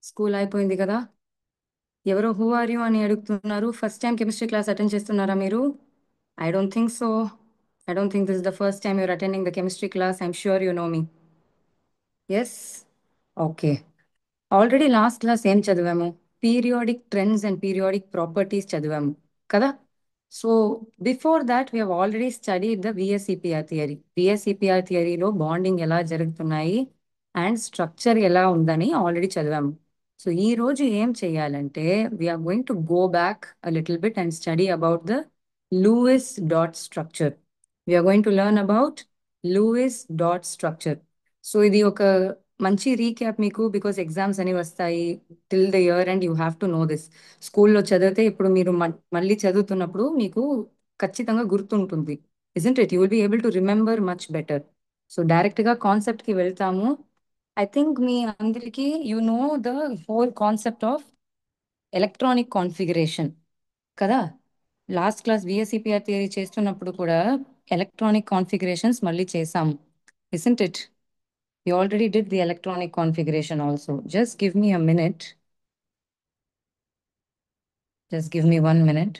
School అయిపోయింది కదా. ఎవరో హూ ఆర్ యూ అని అడుగుతున్నారు. First time chemistry class attend చేస్తున్నారా మీరు? I don't think so. I don't think this is the first time you're attending the chemistry class. I'm sure you know me. Yes. Okay. Already last class ఏం చదివాము? Periodic trends and periodic properties చదివాము కదా. So before that we already studied the VSEPR theory. VSEPR థియరీలో bonding ఎలా జరుగుతున్నాయి and structure ఎలా ఉందని already చదివాము. సో ఈ రోజు ఏం చేయాలంటే we're going to go back a little bit and study about the Lewis dot structure. We're going to learn about Lewis dot structure. So ఇది ఒక మంచి రీక్యాప్ మీకు, బికాస్ ఎగ్జామ్స్ అని వస్తాయి till the year and you have to know this. స్కూల్లో చదివితే ఇప్పుడు మీరు మళ్ళీ చదువుతున్నప్పుడు మీకు ఖచ్చితంగా గుర్తుంటుంది. Isn't it? You will be able to remember much better. So direct గా కాన్సెప్ట్ కి వెళ్తాము. ఐ థింక్ మీ అందరికీ you know the whole concept of electronic configuration కదా. లాస్ట్ క్లాస్ విఎస్సిపిఆర్ థియరీ చేస్తున్నప్పుడు కూడా ఎలక్ట్రానిక్ కాన్ఫిగరేషన్స్ మళ్ళీ చేసాము. Isn't it? We already did the electronic configuration also. Just give me a minute. Just give me 1 minute.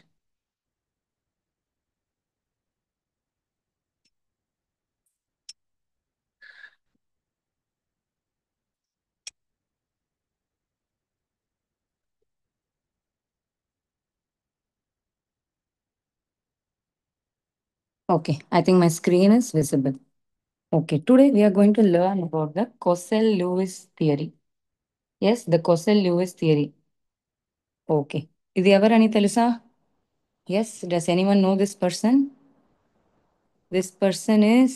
Okay, I think my screen is visible. Okay, today we are going to learn about the Cossel-Lewis theory. Yes, the Cossel-Lewis theory. Okay. ఇది ఎవరని తెలుసా? Yes, does anyone know this person? This person is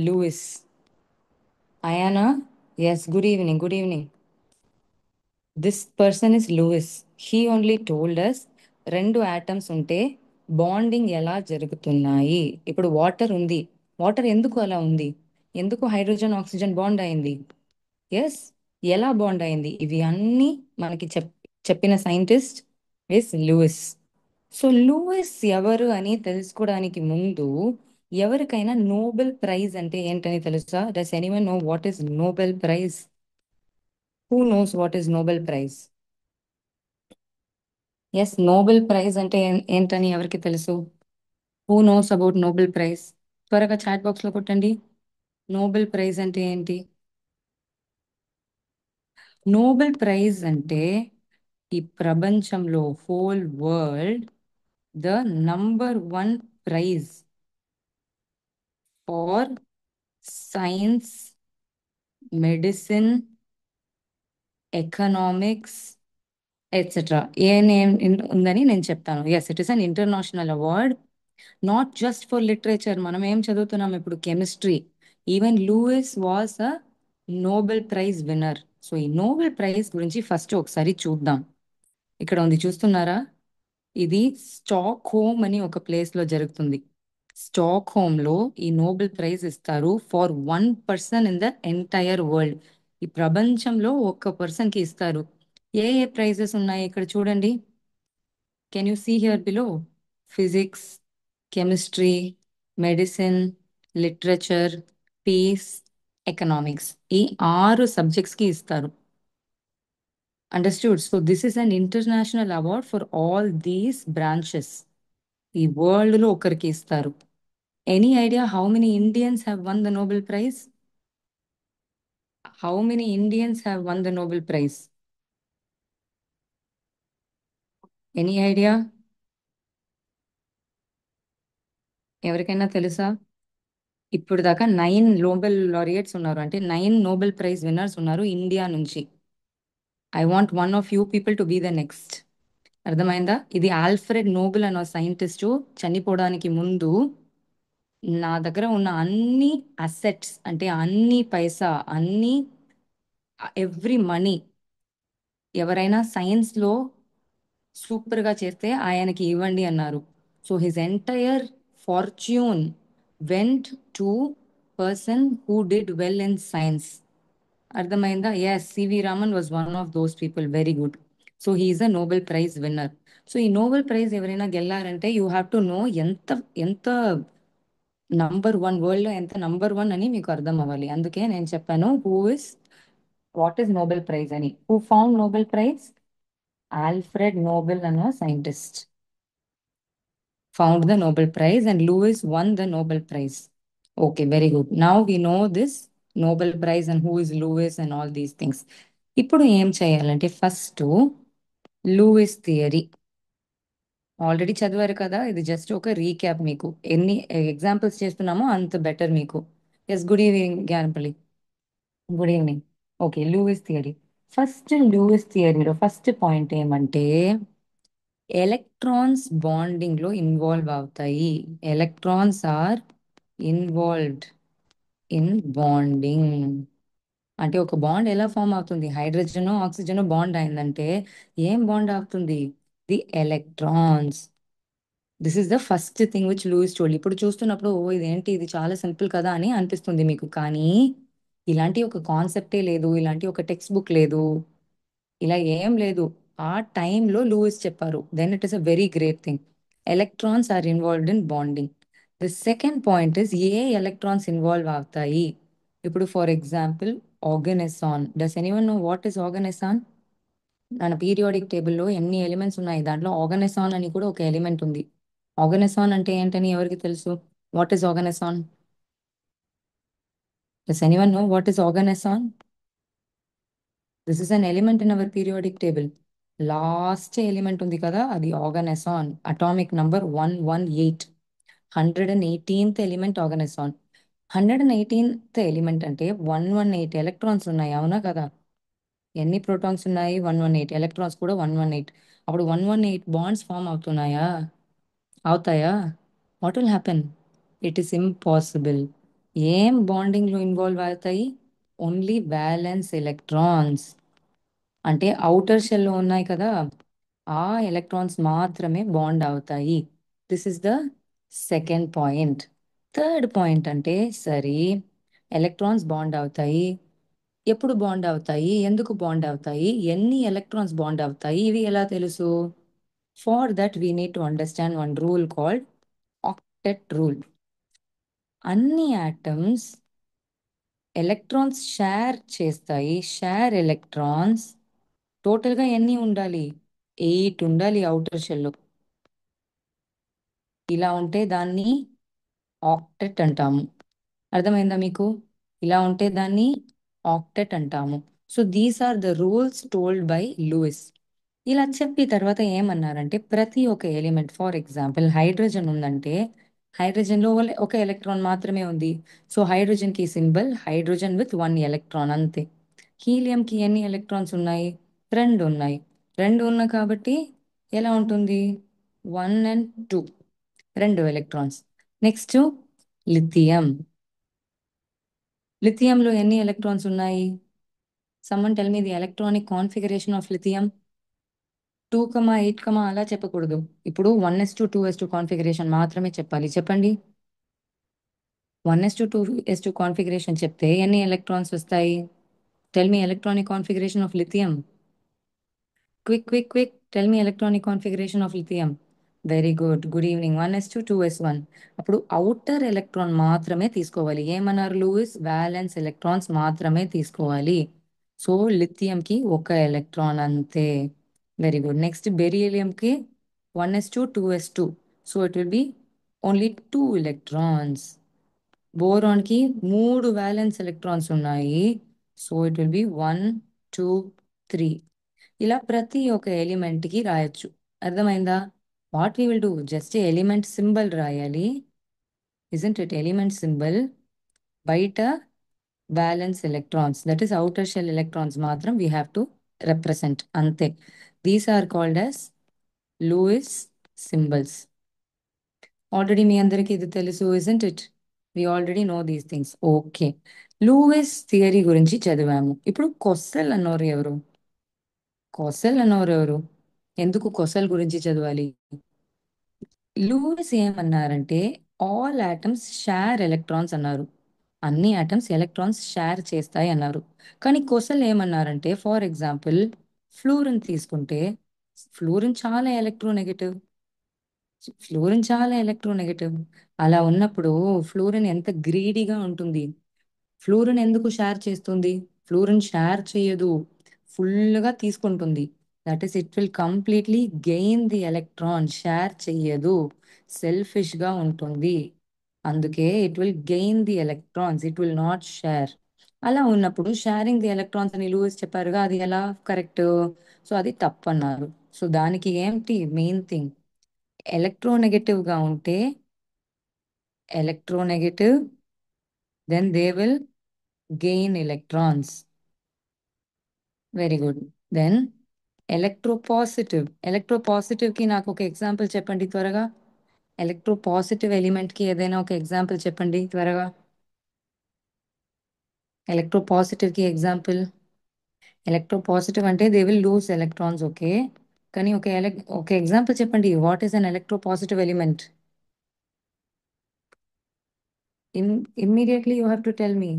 Lewis. Ayana? Yes, good evening, good evening. This person is Lewis. He only told us రెండు atoms ఉంటే bonding ఎలా జరుగుతున్నాయి. ఇప్పుడు water ఉంది. Water ఎందుకు అలా ఉంది? ఎందుకు హైడ్రోజన్ ఆక్సిజన్ బాండ్ అయింది? ఎస్. ఎలా బాండ్ అయింది? ఇవి అన్నీ మనకి చెప్పిన scientist is Lewis. So Lewis ఎవరు అని తెలుసుకోవడానికి ముందు ఎవరికైనా నోబెల్ ప్రైజ్ అంటే ఏంటని తెలుసా? Does anyone know what is Nobel prize? Who knows what is Nobel prize? Yes, Nobel prize అంటే ఏంటని ఎవరికి తెలుసు? Who knows about Nobel prize? త్వరగా చాట్ బాక్స్ లో కొట్టండి. నోబెల్ ప్రైజ్ అంటే ఏంటి? నోబెల్ ప్రైజ్ అంటే ఈ ప్రపంచంలో whole world the number 1 prize for science, medicine, economics etcetera. ఏ నేమ్ ఉందని నేను చెప్తాను. Yes, it is an international award. Not just for literature. మనం ఏం చదువుతున్నాం ఇప్పుడు? Chemistry. Even Lewis was a Nobel prize winner. So ఈ నోబెల్ ప్రైజ్ గురించి ఫస్ట్ ఒకసారి చూద్దాం. ఇక్కడ ఉంది, చూస్తున్నారా? ఇది స్టాక్ హోమ్ అని ఒక ప్లేస్ లో జరుగుతుంది. స్టాక్ హోమ్ లో ఈ నోబెల్ ప్రైజ్ ఇస్తారు for 1 person in the entire world. ఈ ప్రపంచంలో ఒక్క పర్సన్ కి ఇస్తారు. ఏ ఏ ప్రైజెస్ ఉన్నాయి ఇక్కడ చూడండి. Can you see here below? Physics, chemistry, medicine, literature, peace, economics. ఈ 6 సబ్జెక్ట్స్ కి ఇస్తారు. Understood? So this is an international award for all these branches. ఈ వరల్డ్ లో ఒకరికి ఇస్తారు. Any idea how many Indians have won the Nobel prize? How many Indians have won the Nobel prize? Any idea? ఎవరికైనా తెలుసా? ఇప్పుడు దాకా 9 Nobel laureates ఉన్నారు, అంటే 9 నోబెల్ ప్రైజ్ విన్నర్స్ ఉన్నారు ఇండియా నుంచి. I want one of you people to be the next. అర్థమైందా? ఇది ఆల్ఫ్రెడ్ నోబెల్ అనే సైంటిస్టు చనిపోవడానికి ముందు నా దగ్గర ఉన్న అన్ని అసెట్స్, అంటే అన్ని పైసా, అన్ని ఎవ్రీ మనీ, ఎవరైనా సైన్స్ లో సూపర్ గా చేస్తే ఆయనకి ఇవ్వండి అన్నారు. So his entire fortune went to person who did well in science. అర్థమైందా? Yes, C V Raman was one of those people. Very good. So he's a Nobel prize winner. So ఈ Nobel prize ఎవరైనా గెలారంటే you have to know ఎంత ఎంత number 1, world లో ఎంత number 1 అని మీకు అర్థం అవ్వాలి. అందుకే నేను చెప్పాను who is what is Nobel prize అని. Who found Nobel prize? Alfred Nobel అన్న scientist found the Nobel Prize and Lewis won the Nobel Prize. Okay, very good. Now we know this Nobel Prize and who is Lewis and all these things. ఇప్పుడు ఏం చేయాలంటే first Louis theory already చదివారు కదా, ఇది just ఒక recap. మీకు ఎన్ని examples చేస్తున్నామో అంత బెటర్ మీకు. Yes, good evening Gnanapalli. Good evening. Okay, Lewis theory. First Lewis థియరీలో ఫస్ట్ పాయింట్ ఏమంటే ఎలక్ట్రాన్స్ బాండింగ్ లో ఇన్వాల్వ్ అవుతాయి. Electrons are involved in bonding. అంటే ఒక బాండ్ ఎలా ఫామ్ అవుతుంది? హైడ్రోజన్ ఆక్సిజన్ బాండ్ అయిందంటే ఏం బాండ్ అవుతుంది? The electrons. This is the first thing which Lewis told. ఇప్పుడు చూస్తున్నప్పుడు ఓ ఇదేంటి, ఇది చాలా సింపుల్ కదా అని అనిపిస్తుంది మీకు. కానీ ఇలాంటి ఒక కాన్సెప్టే లేదు, ఇలాంటి ఒక టెక్స్ట్ బుక్ లేదు, ఇలా ఏం లేదు. ఆ టైంలో లూయిస్ చెప్పారు. Then it is a very great thing. Electrons are involved in bonding. The second point is ఏ ఎలక్ట్రాన్స్ ఇన్వాల్వ్ అవుతాయి. ఇప్పుడు for example oganesson. Does anyone know what is oganesson? మన పీరియాడిక్ టేబుల్లో ఎన్ని ఎలిమెంట్స్ ఉన్నాయి, దాంట్లో ఆర్గనెసాన్ అని కూడా ఒక ఎలిమెంట్ ఉంది. ఆర్గనెసాన్ అంటే ఏంటని ఎవరికి తెలుసు? What is oganesson? Does anyone know what is oganesson? This is an element in our periodic table. Last element ఉంది కదా, అది oganesson. Atomic number 118. 118th element oganesson. 118th element అంటే 118 ఎలక్ట్రాన్స్ ఉన్నాయి, అవునా కదా? ఎన్ని ప్రోటాన్స్ ఉన్నాయి? 118. ఎలక్ట్రాన్స్ కూడా 118. అప్పుడు 118 బాండ్స్ ఫామ్ అవుతున్నాయా? అవుతాయా? What will happen? It is impossible. ఏం బాండింగ్ లో ఇన్వాల్వ్ అవుతాయి? Only violence electrons. అంటే అవుటర్ షెల్ లో ఉన్నాయి కదా, ఆ ఎలక్ట్రాన్స్ మాత్రమే బాండ్ అవుతాయి. This is the second point. Third point అంటే సరే, ఎలక్ట్రాన్స్ బాండ్ అవుతాయి. ఎప్పుడు బాండ్ అవుతాయి? ఎందుకు బాండ్ అవుతాయి? ఎన్ని ఎలక్ట్రాన్స్ బాండ్ అవుతాయి? ఇవి ఎలా తెలుసు? For that we need to understand one rule called octet rule. అన్ని ఆటమ్స్ ఎలక్ట్రాన్స్ షేర్ చేస్తాయి. షేర్ ఎలక్ట్రాన్స్ టోటల్గా ఎన్ని ఉండాలి? 8 ఉండాలి అవుటర్ షెల్లో. ఇలా ఉంటే దాన్ని ఆక్టెట్ అంటాము. అర్థమైందా మీకు? ఇలా ఉంటే దాన్ని ఆక్టెట్ అంటాము. So these are the rules told by Lewis. ఇలా చెప్పి తర్వాత ఏమన్నారంటే ప్రతి ఒక్క ఎలిమెంట్, ఫర్ ఎగ్జాంపుల్ హైడ్రోజన్ ఉందంటే హైడ్రోజన్ లో ఒక ఎలక్ట్రాన్ మాత్రమే ఉంది. సో హైడ్రోజన్ కి సింబల్ హైడ్రోజన్ విత్ 1 ఎలక్ట్రాన్ అంతే. హీలియం కి ఎన్ని ఎలక్ట్రాన్స్ ఉన్నాయి? 2 ఉన్నాయి. 2 ఉన్నాయి కాబట్టి ఎలా ఉంటుంది? 1 and 2, 2 ఎలక్ట్రాన్స్. Next lithium. లిథియంలో ఎన్ని ఎలక్ట్రాన్స్ ఉన్నాయి? Someone tell me the electronic configuration of lithium. 2, 8 అలా చెప్పకూడదు. ఇప్పుడు 1s2 2s2 కాన్ఫిగరేషన్ మాత్రమే చెప్పాలి. చెప్పండి. 1s2 2s2 కాన్ఫిగరేషన్ చెప్తే ఎన్ని ఎలక్ట్రాన్స్ వస్తాయి? Tell me electronic configuration of lithium. Quick quick quick, tell me electronic configuration of lithium. Very good, good evening. 1s2 2s1. అప్పుడు అవుటర్ ఎలక్ట్రాన్ మాత్రమే తీసుకోవాలి. ఏమన్నారు లూయిస్? వ్యాలెన్స్ ఎలక్ట్రాన్స్ మాత్రమే తీసుకోవాలి. సో లిథియం కి ఒక ఎలక్ట్రాన్ అంతే. Very good. నెక్స్ట్ బెరీలియం కి 1s2 2s2. So it will be only 2 electrons. Boron కి 3 వ్యాలెన్స్ ఎలక్ట్రాన్స్ ఉన్నాయి. So it will B 1 2 3. ఇలా ప్రతి ఒక్క ఎలిమెంట్ కి రాయొచ్చు. అర్థమైందా? What we will do, just element symbol రాయాలి. Isn't it? ఎలిమెంట్ సింబల్ బయట valence electrons, that is outer shell electrons మాత్రం వీ హ్యావ్ టు రిప్రజెంట్ అంతే. These are called as Lewis symbols. Already మీ అందరికీ ఇది తెలుసు, isn't it? We already know these things. Okay, Lewis theory గురించి చదివాము. ఇప్పుడు కొస్సెల్ అన్నోరు ఎవరు? కొసెల్ అన్నోరు ఎవరు? ఎందుకు కొసెల్ గురించి చదవాలి? లూయిస్ ఏమన్నారంటే ఆల్ ఆటమ్స్ షేర్ ఎలక్ట్రాన్స్ అన్నారు. అన్ని ఆటమ్స్ ఎలక్ట్రాన్స్ షేర్ చేస్తాయి అన్నారు. కానీ కొసెల్ ఏమన్నారంటే ఫర్ ఎగ్జాంపుల్ ఫ్లూరిన్ తీసుకుంటే ఫ్లూరిన్ చాలా ఎలక్ట్రోనెగటివ్. ఫ్లూరిన్ చాలా ఎలక్ట్రోనెగటివ్. అలా ఉన్నప్పుడు ఫ్లూరిన్ ఎంత గ్రీడీగా ఉంటుంది. ఫ్లూరిన్ ఎందుకు షేర్ చేస్తుంది? ఫ్లూరిన్ షేర్ చేయదు, ఫుల్గా తీసుకుంటుంది. That is it will completely gain the electron, share చెయ్యదు, సెల్ఫిష్గా ఉంటుంది. అందుకే it will gain the electrons, it will not share. అలా ఉన్నప్పుడు షేరింగ్ ది ఎలక్ట్రాన్స్ అని లూయిస్ చెప్పారుగా, అది ఎలా కరెక్ట్? సో అది తప్పు అన్నారు. సో దానికి ఏంటి మెయిన్ థింగ్, ఎలక్ట్రోనెగటివ్ గా ఉంటే, electronegative, then they will gain electrons. Very good. Then electropositive, electropositive కి నాకు ఒక ఎగ్జాంపుల్ చెప్పండి త్వరగా. ఎలక్ట్రోపాజిటివ్ ఎలిమెంట్ కి ఏదైనా ఒక ఎగ్జాంపుల్ చెప్పండి త్వరగా. ఎలక్ట్రోపాజిటివ్ కి ఎగ్జాంపుల్. ఎలక్ట్రోపాజిటివ్ అంటే they will lose electrons, okay. కానీ ఒక ఎగ్జాంపుల్ చెప్పండి. What is an electropositive element? Immediately you have to tell me.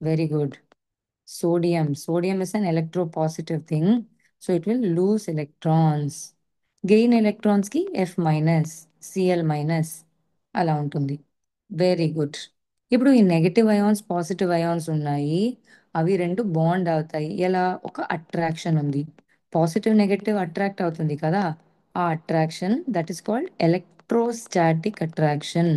Very good. Sodium. Sodium is an electropositive thing. So it will lose electrons. Gain electrons ki F minus, Cl minus అలా ఉంటుంది. Very good. ఇప్పుడు ఈ negative ions positive ions ఉన్నాయి, అవి రెండు bond అవుతాయి. ఎలా? ఒక అట్రాక్షన్ ఉంది, పాజిటివ్ నెగటివ్ అట్రాక్ట్ అవుతుంది కదా, ఆ attraction that is called electrostatic attraction.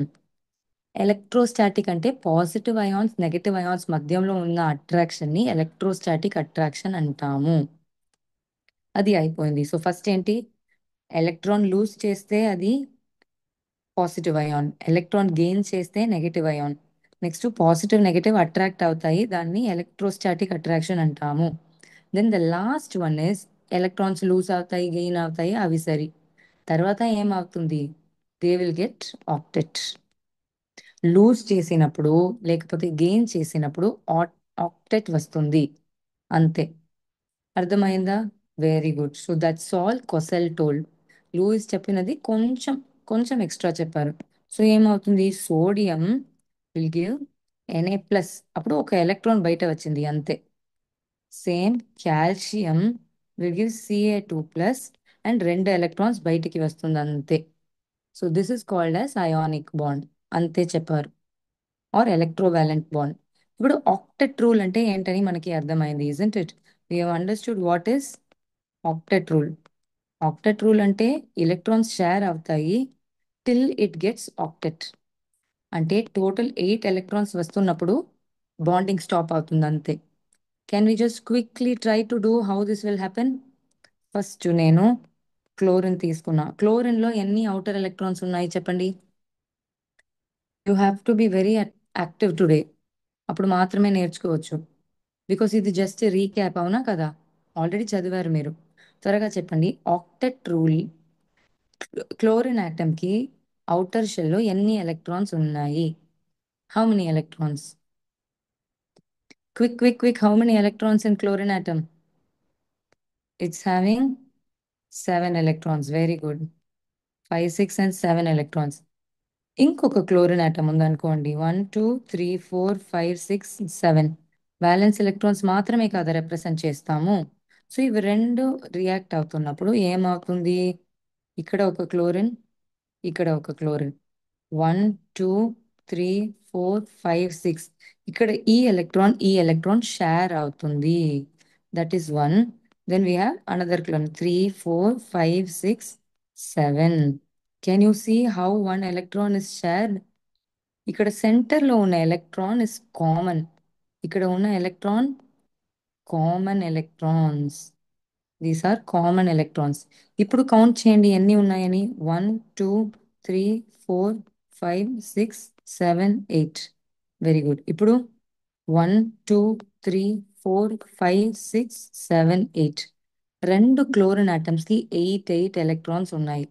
Electrostatic అంటే పాజిటివ్ అయాన్స్ నెగటివ్ అయాన్స్ మధ్యలో ఉన్న అట్రాక్షన్ ని ఎలక్ట్రోస్టాటిక్ అట్రాక్షన్ అంటాము. అది అయిపోయింది. సో ఫస్ట్ ఏంటి, ఎలక్ట్రాన్ లూజ్ చేస్తే అది పాజిటివ్ అయాన్, ఎలక్ట్రాన్ గెయిన్ చేస్తే negative ion. Next positive negative attract అవుతాయి, దాన్ని ఎలక్ట్రోస్టాటిక్ అట్రాక్షన్ అంటాము. Then the last one is, electrons lose అవుతాయి గెయిన్ అవుతాయి అవి సరి, తర్వాత ఏమవుతుంది, they will get octet. Lose చేసినప్పుడు లేకపోతే గెయిన్ చేసినప్పుడు ఆక్టెట్ వస్తుంది, అంతే. అర్థమైందా? Very good. So that's all Kossel told. Lewis చెప్పినది కొంచెం కొంచెం ఎక్స్ట్రా చెప్పారు. సో ఏమవుతుంది, సోడియం విల్ గివ్ Na+, అప్పుడు ఒక ఎలక్ట్రాన్ బయట వచ్చింది అంతే. Same calcium will give Ca2+, and రెండు ఎలక్ట్రాన్స్ బయటికి వస్తుంది అంతే. So this is called as ionic bond, అంతే చెప్పారు. Or electrovalent bond. ఇప్పుడు ఆక్టెట్ రూల్ అంటే ఏంటని మనకి అర్థమైంది, isn't it? We have understood what is octet rule. Octet rule అంటే ఎలక్ట్రాన్స్ షేర్ అవుతాయి టిల్ ఇట్ గెట్స్ ఆక్టెట్, అంటే టోటల్ 8 ఎలక్ట్రాన్స్ వస్తున్నప్పుడు బాండింగ్ స్టాప్ అవుతుంది అంతే. Can we just quickly try to do how this will happen? First నేను chlorine తీసుకున్నా. Chlorine లో ఎన్ని అవుటర్ ఎలక్ట్రాన్స్ ఉన్నాయి చెప్పండి. You have to be very active today, అప్పుడు మాత్రమే నేర్చుకోవచ్చు. బికాస్ ఇది జస్ట్ రీక్యాప్, అవునా కదా? ఆల్రెడీ చదివారు మీరు. త్వరగా చెప్పండి, ఆక్టెట్ రూల్ క్లోరిన్ ఆటమ్ కి అవుటర్ షెల్ లో ఎన్ని ఎలక్ట్రాన్స్ ఉన్నాయి? How many electrons? Quick quick quick, how many electrons in chlorine atom? It's having 7 electrons. Very good. 5, 6 and 7 electrons. ఇంకొక క్లోరిన్ ఆటమ్ ఉందనుకోండి, 1, 2, 3, 4, 5, 6, 7 బ్యాలెన్స్ ఎలక్ట్రాన్స్ మాత్రమే కదా రిప్రజెంట్ చేస్తాము. So ఇవి రెండు రియాక్ట్ అవుతున్నప్పుడు ఏమవుతుంది, ఇక్కడ ఒక క్లోరిన్, ఇక్కడ ఒక క్లోరిన్, 1, 2, 3, 4, 5, 6, ఇక్కడ ఈ ఎలక్ట్రాన్ షేర్ అవుతుంది, that is 1. Then we have another chlorine, 3, 4, 5, 6, 7. Can you see how one electron is shared? ఇక్కడ సెంటర్ లో ఉన్న ఎలక్ట్రాన్ ఇస్ కామన్, ఇక్కడ ఉన్న electron common electrons, these are common electrons. ఇప్పుడు కౌంట్ చేయండి ఎన్ని ఉన్నాయని, 1, 2, 3, 4, 5, 6, 7, 8. Very good. ఇప్పుడు 1, 2, 3, 4, 5, 6, 7, 8, రెండు క్లోరిన్ ఆటమ్స్ కి 8 ఎలక్ట్రాన్స్ ఉన్నాయి.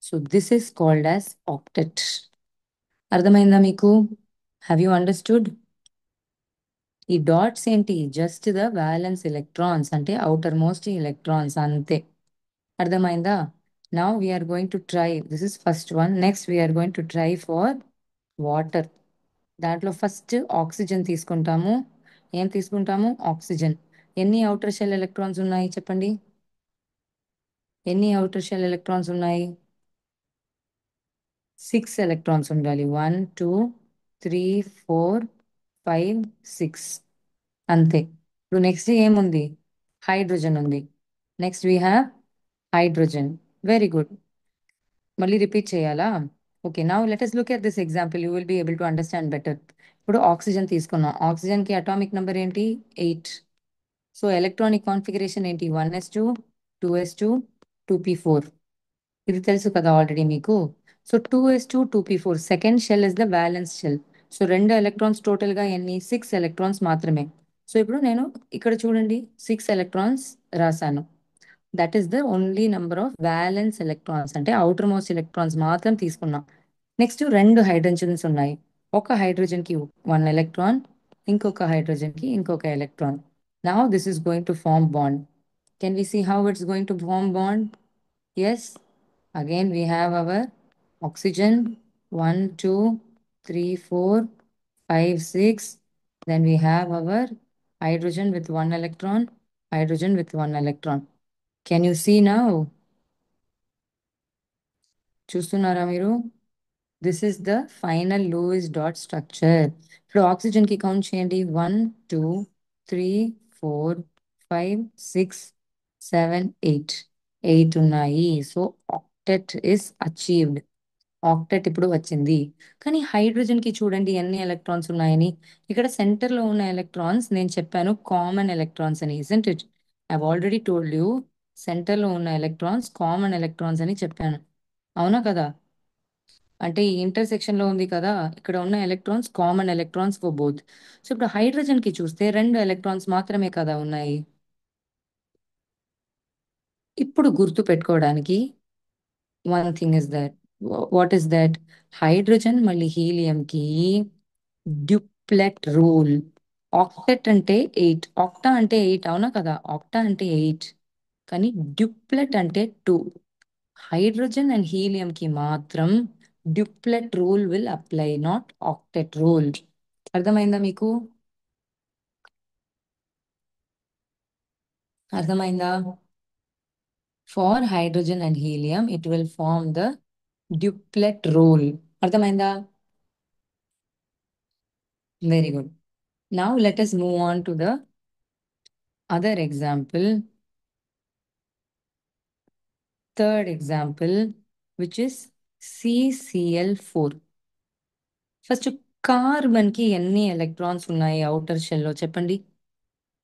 So this is called as octet. అర్థమైందా మీకు? Have you understood? ఈ డాట్స్ ఏంటి, జస్ట్ ద వ్యాలెన్స్ ఎలక్ట్రాన్స్, అంటే అవుటర్ మోస్ట్ ఎలక్ట్రాన్స్ అంతే. అర్థమైందా? Now we're going to try, this is first one. Next we're going to try for water. దాంట్లో first oxygen తీసుకుంటాము. ఏం తీసుకుంటాము? ఆక్సిజన్. ఎన్ని అవుటర్ షెల్ ఎలక్ట్రాన్స్ ఉన్నాయి చెప్పండి, ఎన్ని అవుటర్ షెల్ ఎలక్ట్రాన్స్ ఉన్నాయి? 6 ఎలక్ట్రాన్స్ ఉండాలి. 1, 2, 3, 4, 5, 6 అంతే. ఇప్పుడు నెక్స్ట్ ఏముంది? హైడ్రోజన్ ఉంది. Next we have hydrogen. Very good. మళ్ళీ రిపీట్ చేయాలా? Okay, now let us look at this example, you will be able to understand better. ఇప్పుడు ఆక్సిజన్ తీసుకున్నాం. ఆక్సిజన్ కి అటామిక్ నెంబర్ ఏంటి? 8. సో ఎలక్ట్రానిక్ కాన్ఫిగరేషన్ ఏంటి? 1s2 2s2 2p4. ఇది తెలుసు కదా ఆల్రెడీ మీకు. సో 2s2 2p4 second shell is the valence shell. So రెండు ఎలక్ట్రాన్స్ టోటల్ గా ఎన్ని? 6 ఎలక్ట్రాన్స్ మాత్రమే. సో ఇప్పుడు నేను ఇక్కడ చూడండి 6 ఎలక్ట్రాన్స్ రాశాను. That is the only number of violence electrons, అంటే అవుటర్ మోస్ట్ ఎలక్ట్రాన్స్ మాత్రం తీసుకున్నాం. నెక్స్ట్ రెండు హైడ్రోజన్స్ ఉన్నాయి. ఒక హైడ్రోజన్ కి 1 ఎలక్ట్రాన్, ఇంకొక హైడ్రోజన్ కి ఇంకొక electron. Now this is going to form bond. Can we see how it's going to form bond? Yes, again we have our oxygen 1, 2, 3, 4, 5, 6. Then we have our hydrogen with 1 electron, hydrogen with 1 electron. Can you see now? చూస్తున్నారా మీరు? This is the final Lewis dot structure. ఇప్పుడు oxygen కి count చేయండి. 1, 2, 3, 4, 5, 6, 7, 8. 8 ఉన్నాయి. So octet is achieved. Octet ఇప్పుడు వచ్చింది. కానీ hydrogen కి చూడండి ఎన్ని ఎలక్ట్రాన్స్ ఉన్నాయని. ఇక్కడ సెంటర్ లో ఉన్న ఎలక్ట్రాన్స్ నేను చెప్పాను కామన్ ఎలక్ట్రాన్స్ అని. Isn't it? I already told you centre లో ఉన్న ఎలక్ట్రాన్స్ కామన్ ఎలక్ట్రాన్స్ అని చెప్పాను. అవునా కదా? అంటే ఈ ఇంటర్సెక్షన్ లో ఉంది కదా, ఇక్కడ ఉన్న electrons common electrons for both. So ఇప్పుడు హైడ్రోజన్ కి చూస్తే రెండు ఎలక్ట్రాన్స్ మాత్రమే కదా ఉన్నాయి. ఇప్పుడు గుర్తు పెట్టుకోవడానికి one thing is that, what is that? Hydrogen మళ్ళీ హీలియం కి డ్యూప్లెట్ రూల్. ఆక్టెట్ అంటే 8, ఆక్టా అంటే 8, అవునా కదా? ఆక్టా అంటే 8, కానీ డ్యూప్లెట్ అంటే 2. హైడ్రోజన్ అండ్ హీలియం కి మాత్రం duplet rule will apply, not octet rule. అర్థమైందా మీకు? అర్థమైందా? For hydrogen and helium it will form the duplet rule. అర్థమైందా? Very good. Now let us move on to the other example, third example, which is CCl4. First carbon కి ఎన్ని electrons ఉన్నాయి outer shell లో చెప్పండి.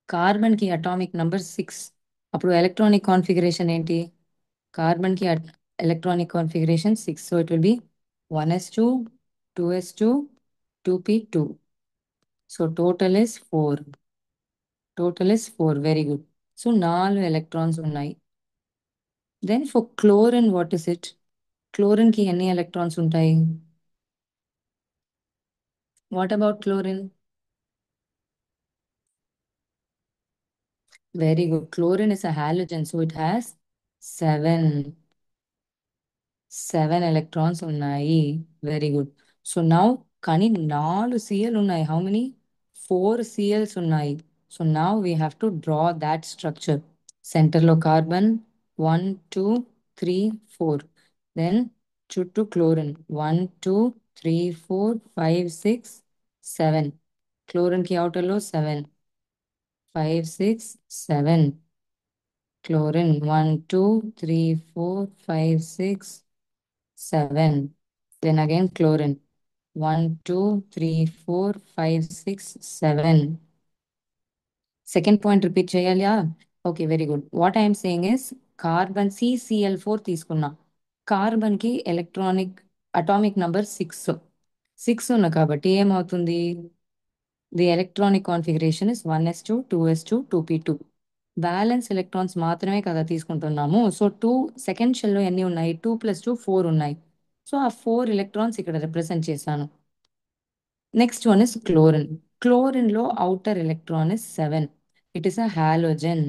Carbon కి atomic number 6. అప్పుడు electronic configuration ఏంటి? Carbon కి electronic configuration 6. So it will be 1s2 2s2 2p2. So total is 4. Total is 4. Very good. So 4 electrons ఉన్నాయి. Then for chlorine what is it? Chlorine కి ఎన్ని electrons ఉంటాయి? What about chlorine? Very good. Chlorine is a halogen, so it has 7. 7 electrons ఉన్నాయి. Very good. So now, కానీ 4 Cl ఉన్నాయి. How many? 4 Cls ఉన్నాయి. So now we have to draw that structure. Centre లో carbon 1, 2, 3, 4. Then చుట్టూ chlorine 1, 2, 3, 4, 5, 6, 7. Chlorine కి outer లో 7, 5, 6, 7. Chlorine 1, 2, 3, 4, 5, 6, 7. Then again chlorine 1, 2, 3, 4, 5, 6, 7. Second point repeat చేయాలా? Okay, very good. What I'm saying is carbon CCl4 తీసుకున్నా. Carbon కి electronic atomic number 6. 6 ఉన్న కాబట్టి ఏమవుతుంది? The electronic configuration is 1s2 2s2 2p2. Balance electrons మాత్రమే కదా తీసుకుంటున్నాము. సో సెకండ్ షెల్ లో ఎన్ని ఉన్నాయి? 2 + 2 4 ఉన్నాయి. సో ఆ 4 ఎలక్ట్రాన్స్ ఇక్కడ రిప్రజెంట్ చేశాను. Next one is chlorine. Chlorine లో outer electron is 7. It is a halogen.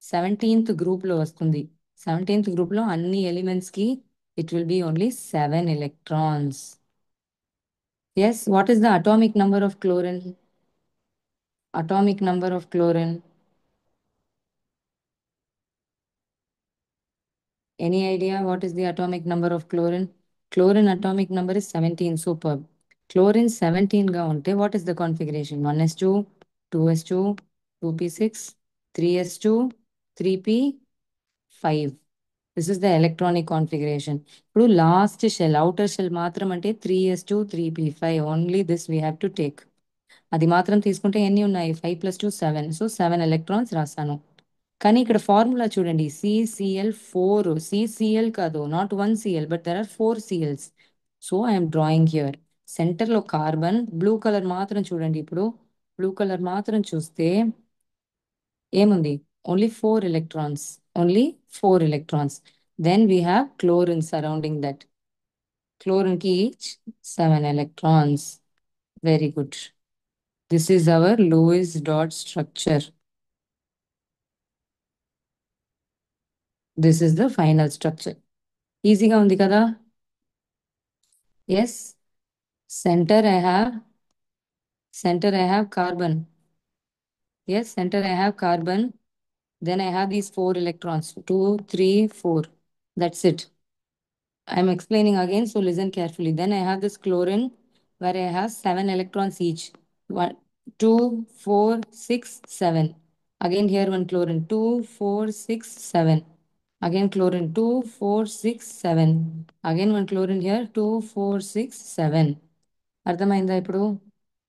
17th group లో వస్తుంది. 17th గ్రూప్ లో అన్ని ఎలిమెంట్స్ కి it will be only 7 electrons. Yes, what is the atomic number of chlorine? Atomic number of chlorine. Any idea what is the atomic number of chlorine? Chlorine atomic number is 17. Superb. Chlorine 17 ga unte what is the configuration? 1s2, 2s2, 2p6, 3s2, 3p5. This is the electronic configuration. ఇప్పుడు last shell, outer shell మాత్రం అంటే 3s2, 3p5. Only this we have to take. అది మాత్రం తీసుకుంటే ఎన్ని ఉన్నాయి? 5 + 2 7. So 7 electrons రాస్తాను. కానీ ఇక్కడ ఫార్ములా చూడండి, CCl4. CCl కాదు, not 1 Cl, but there are 4 Cls. So I'm drawing here. సెంటర్లో కార్బన్, బ్లూ కలర్ మాత్రం చూడండి. ఇప్పుడు బ్లూ కలర్ మాత్రం చూస్తే ఏముంది? Only 4 electrons. Only 4 electrons. Then we have chlorine surrounding that. Chlorine కి each 7 electrons. Very good. This is our Lewis dot structure. This is the final structure. ఈజీగా ఉంది కదా? Yes. Centre I have carbon. Yes, center I have carbon. Then I have these 4 electrons, 2, 3, 4. That's it. I'm explaining again, so listen carefully. Then I have this chlorine where I have 7 electrons each. 1, 2, 4, 6, 7. Again here one chlorine, 2, 4, 6, 7. Again chlorine, 2, 4, 6, 7. Again one chlorine here, 2, 4, 6, 7. అర్థమైందా ఇప్పుడు?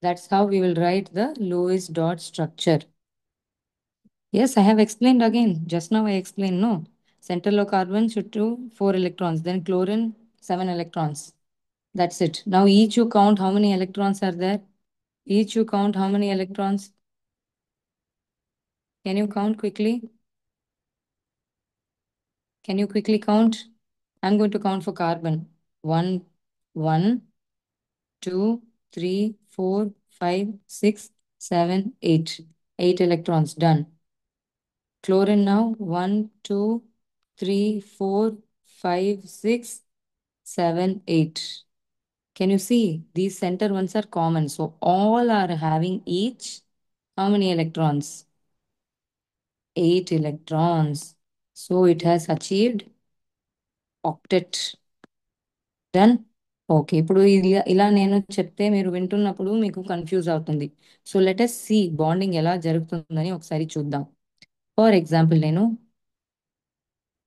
That's how we will write the Lewis dot structure. Yes, I have explained again. Just now I explained, no. Central carbon should do 4 electrons, then chlorine 7 electrons. That's it. Now each you count how many electrons are there. Each you count how many electrons. Can you count quickly? Can you quickly count? I'm going to count for carbon. 1, 1, 2, 3, 4, 5, 6, 7, 8. 8 electrons, done. Chlorine now, 1, 2, 3, 4, 5, 6, 7, 8. Can you see? These center ones are common. So all are having each how many electrons? 8 electrons. So it has achieved octet. Done? Okay. ఇప్పుడు ఇలా నేను చెప్తే మీరు వింటున్నప్పుడు మీకు confuse అవుతుంది. So let us see bonding ఎలా జరుగుతుందని ఒకసారి చూద్దాం. ఫర్ ఎగ్జాంపుల్ నేను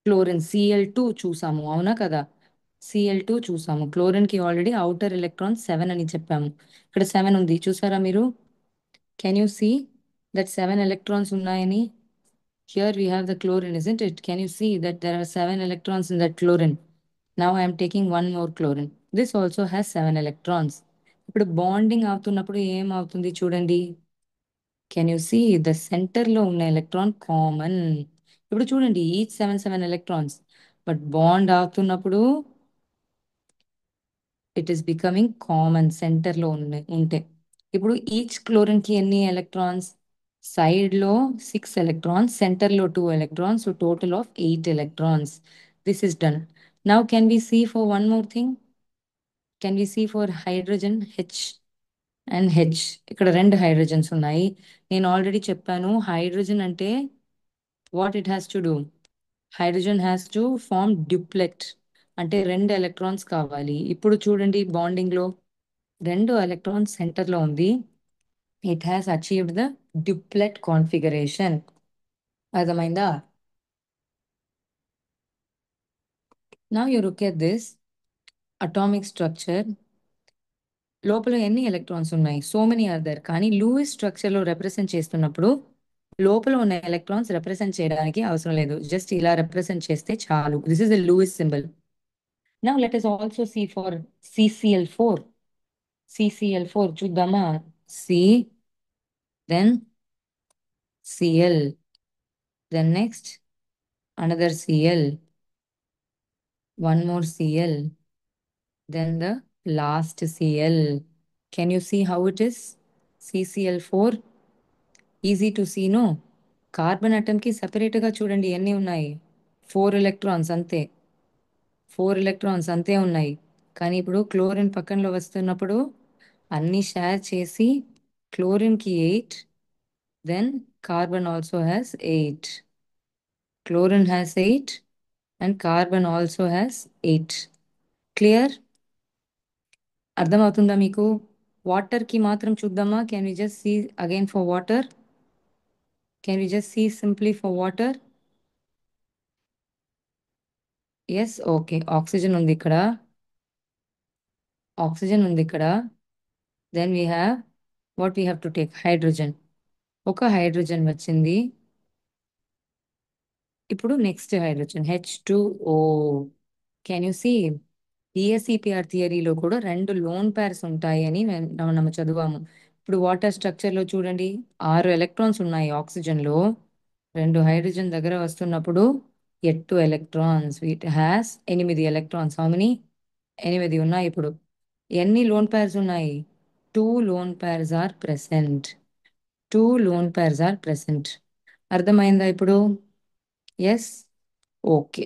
క్లోరిన్ Cl2 చూసాము, అవునా కదా? Cl2 చూసాము. క్లోరిన్ కి ఆల్రెడీ అవుటర్ ఎలక్ట్రాన్ 7 అని చెప్పాము. ఇక్కడ 7 ఉంది, చూసారా మీరు? Can you see that 7 electrons ఉన్నాయని? Here we have the chlorine, isn't it? Can you see that there are 7 electrons in that chlorine? Now I am taking one more chlorine. This also has 7 electrons. ఇప్పుడు bonding అవుతున్నప్పుడు ఏం అవుతుంది చూడండి. Can you see the centre లో ఉన్న electron common. ఇప్పుడు చూడండి, each 7 electrons. But bond అవుతున్నప్పుడు it is becoming common centre లో ఉంటే. ఇప్పుడు ఈచ్ క్లోరిన్ కి ఎన్ని ఎలక్ట్రాన్స్? సైడ్ లో 6 electrons, సెంటర్ లో 2 electrons, so total of 8 electrons. This is done. Now can we see for one more thing. Can we see for hydrogen H and H. ఇక్కడ రెండు hydrogens ఉన్నాయి. నేను already చెప్పాను, hydrogen అంటే what it has to do. Hydrogen has to form duplet, అంటే 2 electrons కావాలి. ఇప్పుడు చూడండి బాండింగ్ లో 2 electrons సెంటర్ లో ఉంది. It has achieved the duplet configuration. అర్థమైందా? Now you look at this atomic structure. లోపల ఎన్ని ఎలక్ట్రాన్స్ ఉన్నాయి? So many are there. కానీ లూయిస్ స్ట్రక్చర్ లో రిప్రజెంట్ చేస్తున్నప్పుడు లోపల ఉన్న ఎలక్ట్రాన్స్ రిప్రజెంట్ చేయడానికి అవసరం లేదు, జస్ట్ ఇలా రిప్రజెంట్ చేస్తే చాలు. This is the Lewis symbol. Now let us also see for CCl4. CCl4 చూద్దామా? C, then Cl, then next another Cl, one more Cl, then the last Cl. Can you see how it is? CCl4. Easy to see, no? Carbon atom కి separate గా చూడండి ఎన్ని ఉన్నాయి? 4 electrons అంతే. 4 electrons అంతే ఉన్నాయి. కానీ ఇప్పుడు క్లోరిన్ పక్కనలో వస్తున్నప్పుడు అన్ని షేర్ చేసి క్లోరిన్ కి 8, then carbon also has 8. Chlorine has 8 and carbon also has 8. Clear? అర్థమవుతుందా మీకు? వాటర్ కి మాత్రం చూద్దామా? Can we just see again for water. Can we just see simply for water? Yes, okay. Oxygen ఉంది ఇక్కడ. Oxygen ఉంది ఇక్కడ. Then we have what we have to take hydrogen. ఒక హైడ్రోజన్ వచ్చింది. ఇప్పుడు next hydrogen H2O. Can you see? VSEPR థియరీలో కూడా రెండు లోన్ పేర్స్ ఉంటాయి అని మనం చదివాము. ఇప్పుడు వాటర్ స్ట్రక్చర్ లో చూడండి, 6 ఎలక్ట్రాన్స్ ఉన్నాయి ఆక్సిజన్ లో. రెండు హైడ్రోజన్ దగ్గర వస్తున్నప్పుడు 8 electrons. It has 8 electrons. How many? 8 ఉన్నాయి. ఇప్పుడు ఎన్ని లోన్ పేర్స్ ఉన్నాయి? 2 lone pairs are present. 2 lone pairs are present. అర్థమైందా ఇప్పుడు? Yes, okay.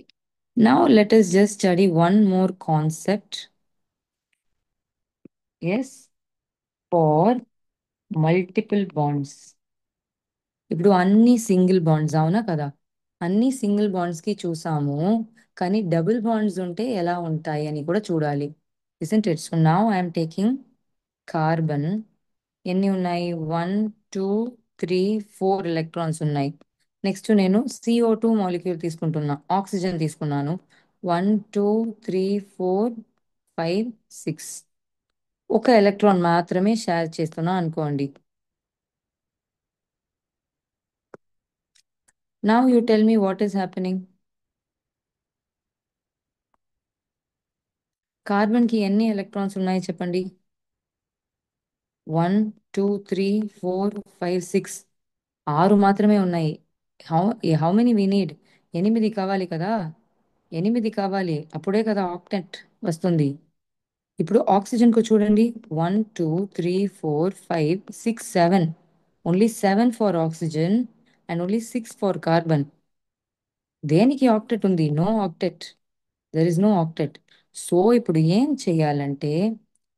Now let us just study one more concept. Yes, for multiple bonds. ఇప్పుడు అన్ని సింగిల్ బాండ్స్, అవునా కదా? అన్ని సింగిల్ బాండ్స్ కి చూసాము, కానీ డబుల్ బాండ్స్ ఉంటే ఎలా ఉంటాయి అని కూడా చూడాలి. Isn't it? So now I'm taking carbon. ఎన్ని ఉన్నాయి? 1 2 3 4 ఎలక్ట్రాన్స్ ఉన్నాయి. నెక్స్ట్ నేను CO2 మాలిక్యూల్ తీసుకుంటున్నా, ఆక్సిజన్ తీసుకున్నాను. 1 2 3 4 5 6. ఒక ఎలక్ట్రాన్ మాత్రమే షేర్ చేస్తున్నా అనుకోండి. Now you tell me what is happening. Carbon కి ఎన్ని ఎలక్ట్రాన్స్ ఉన్నాయి చెప్పండి? 1 2 3 4 5 6. 6 మాత్రమే ఉన్నాయి. How how many we need? 8 కావాలి కదా. 8 కావాలి, అప్పుడే కదా ఆక్టెట్ వస్తుంది. ఇప్పుడు ఆక్సిజన్ కు చూడండి, 1 2 3 4 5 6 7. Only 7 for oxygen and only 6 for carbon. దేనికి ఆక్టెట్ ఉంది? No octet. There is no octet. So ఇప్పుడు ఏం చెయ్యాలంటే,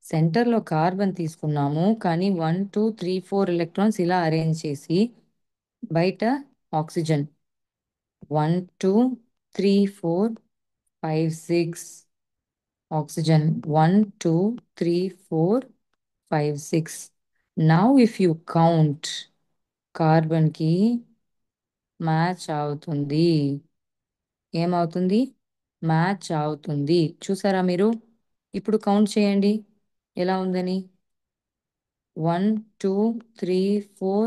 సెంటర్లో కార్బన్ తీసుకున్నాము, కానీ 1 2 3 4 ఎలక్ట్రాన్స్ ఇలా అరేంజ్ చేసి బయట oxygen 1 2 3 4 5 6. Oxygen 1 2 3 4 5 6. Now if you count, carbon కి మ్యాచ్ అవుతుంది. ఏమవుతుంది? మ్యాచ్ అవుతుంది. చూసారా మీరు? ఇప్పుడు కౌంట్ చేయండి ఎలా ఉందని. 1 2 3 4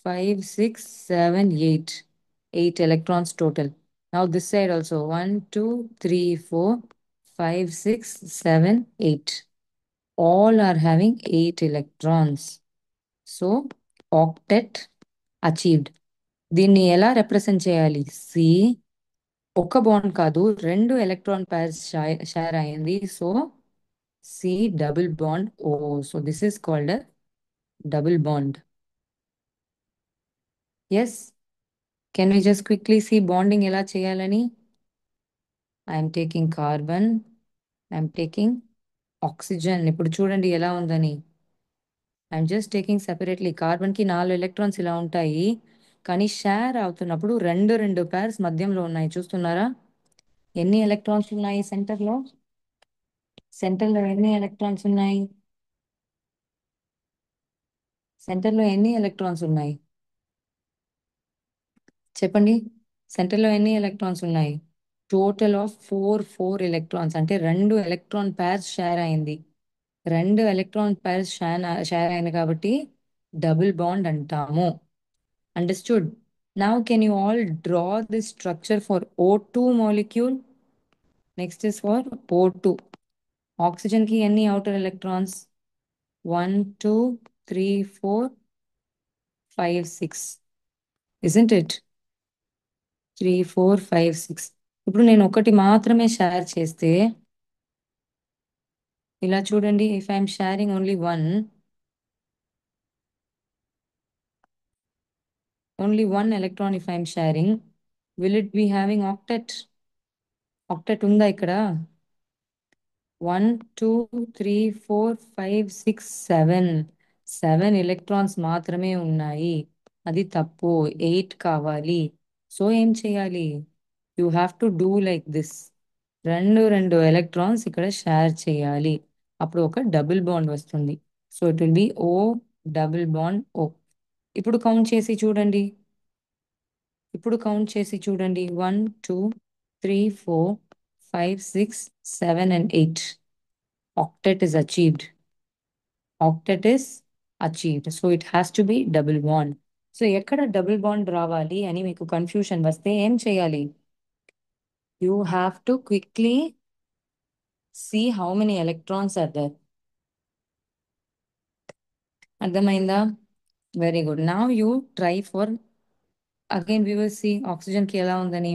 5 6 7 8. 8 electrons total. Now this side also 1 2 3 4 5 6 7 8. All are having 8 electrons. So octet achieved. దీన్ని ఎలా రిప్రజెంట్ చేయాలి? సి, ఒక బాండ్ కాదు, రెండు ఎలక్ట్రాన్ పైర్స్ షేర్ అయింది. So C double bond O. So this is called double bond. Yes, can we just quickly see bonding ఎలా చేయాలని? I'm taking carbon, I'm taking oxygen. ఇప్పుడు చూడండి ఎలా ఉందని. I'm just taking separately. Carbon కి 4 electrons ఇలా ఉంటాయి, కానీ షేర్ అవుతున్నప్పుడు రెండు రెండు పేర్స్ మధ్యలో ఉన్నాయి. చూస్తున్నారా? ఎన్ని ఎలక్ట్రాన్స్ ఉన్నాయి సెంటర్లో? సెంటర్లో ఎన్ని ఎలక్ట్రాన్స్ ఉన్నాయి? సెంటర్లో ఎన్ని ఎలక్ట్రాన్స్ ఉన్నాయి చెప్పండి? సెంటర్లో ఎన్ని ఎలక్ట్రాన్స్ ఉన్నాయి? Total of 4 electrons. అంటే రెండు ఎలక్ట్రాన్ పేర్స్ షేర్ అయింది. రెండు ఎలక్ట్రాన్ పేర్స్ షేర్ అయింది కాబట్టి డబుల్ బాండ్ అంటాము. Understood? Now can you all draw this structure for O2 molecule. Next is for O2. Oxygen కి ఎన్ని అవుటర్ ఎలక్ట్రాన్స్? 1 2 3 4 5 6. Isn't it? 3 4 5 6. ఇప్పుడు నేను ఒకటి మాత్రమే షేర్ చేస్తే ఇలా చూడండి. If I'm sharing only one electron, if I'm sharing, will it be having octet? Octet ఉందా ఇక్కడ? 1 2 3 4 5 6 7. 7 ఎలక్ట్రాన్స్ మాత్రమే ఉన్నాయి. అది తప్పు. 8 కావాలి. సో ఏం చేయాలి? You have to do like this. రెండు రెండు ఎలక్ట్రాన్స్ ఇక్కడ షేర్ చేయాలి, అప్పుడు ఒక డబుల్ బాండ్ వస్తుంది. So it will B O double bond O. ఇప్పుడు కౌంట్ చేసి చూడండి. ఇప్పుడు కౌంట్ చేసి చూడండి. 1 2 3 4 5 6 7 and 8. Octet is achieved. Octet is achieved. So it has to be double bond. So ఎక్కడ డబుల్ బాండ్ రావాలి అని మీకు కన్ఫ్యూషన్ వస్తే ఏం చేయాలి? You have to quickly see how many electrons are there. అర్థమైందా? Very good. Now you try for again we will see oxygen కి ఎలా ఉందని.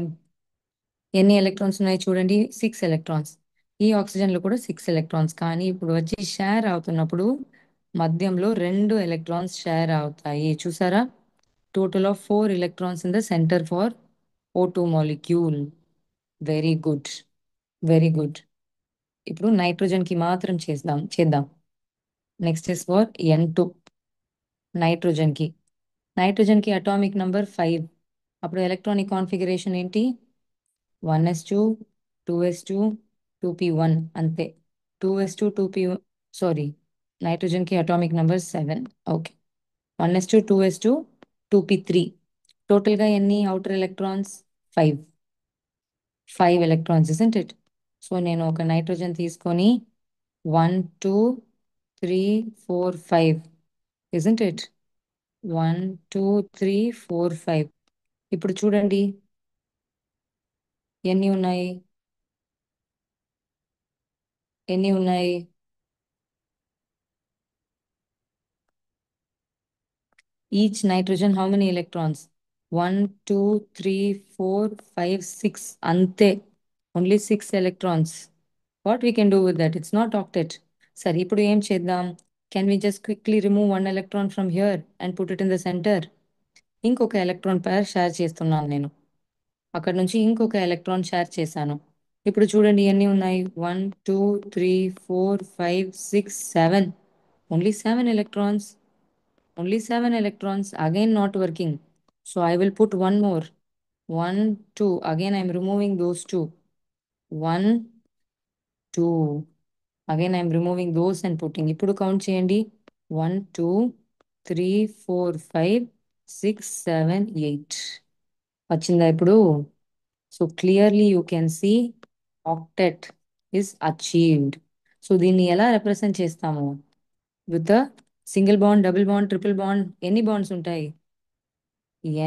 ఎన్ని ఎలక్ట్రాన్స్ ఉన్నాయి చూడండి, 6 ఎలక్ట్రాన్స్. ఈ ఆక్సిజన్ లో కూడా 6 ఎలక్ట్రాన్స్. కానీ ఇప్పుడు వచ్చి షేర్ అవుతున్నప్పుడు మధ్యంలో 2 ఎలక్ట్రాన్స్ షేర్ అవుతాయి, చూసారా? Total of 4 electrons in the centre for O2 molecule. Very good, very good. ఇప్పుడు నైట్రోజన్ కి మాత్రం చేద్దాం. Next is for N2. Nitrogen కి అటామిక్ నంబర్ 5. అప్పుడు ఎలక్ట్రానిక్ కాన్ఫిగరేషన్ ఏంటి? 1s2 2s2 2p1 అంతే. 2s2 2p, సారీ, నైట్రోజన్ కి atomic number 7. Okay, 1s2 2s2 2p3. Total గా ఎన్ని outer electrons? 5. 5 electrons, isn't it? So నేను ఒక నైట్రోజన్ తీసుకొని 1 2 3 4 5, isn't it? 1 2 3 4 5. ఇప్పుడు చూడండి ఎన్ని ఉన్నాయి, ఎన్ని ఉన్నాయి? Each nitrogen how many electrons? 1 2 3 4 5 6, అంతే. Only 6 electrons. What we can do with that? It's not octet. సరే, ఇప్పుడు ఏం చేద్దాం? Can we just quickly remove 1 electron from here and put it in the centre? ఇంకొక ఎలక్ట్రాన్ పేర్ షేర్ చేస్తున్నాను నేను. అక్కడ నుంచి ఇంకొక ఎలక్ట్రాన్ షేర్ చేశాను. ఇప్పుడు చూడండి ఎన్ని ఉన్నాయి? 1 2 3 4 5 6 7. Only 7 electrons. Only 7 electrons. Again not working. So I will put one more. 1 2. Again I'm removing those two. 1 2. Again I'm removing those and putting. ఇప్పుడు కౌంట్ చేయండి. 1 2 3 4 5 6 7 8. వచ్చిందా ఇప్పుడు? So clearly you can see octet is achieved. సో దీన్ని ఎలా represent చేస్తాము? With single bond, double bond, triple bond, ఎన్ని bonds ఉంటాయి?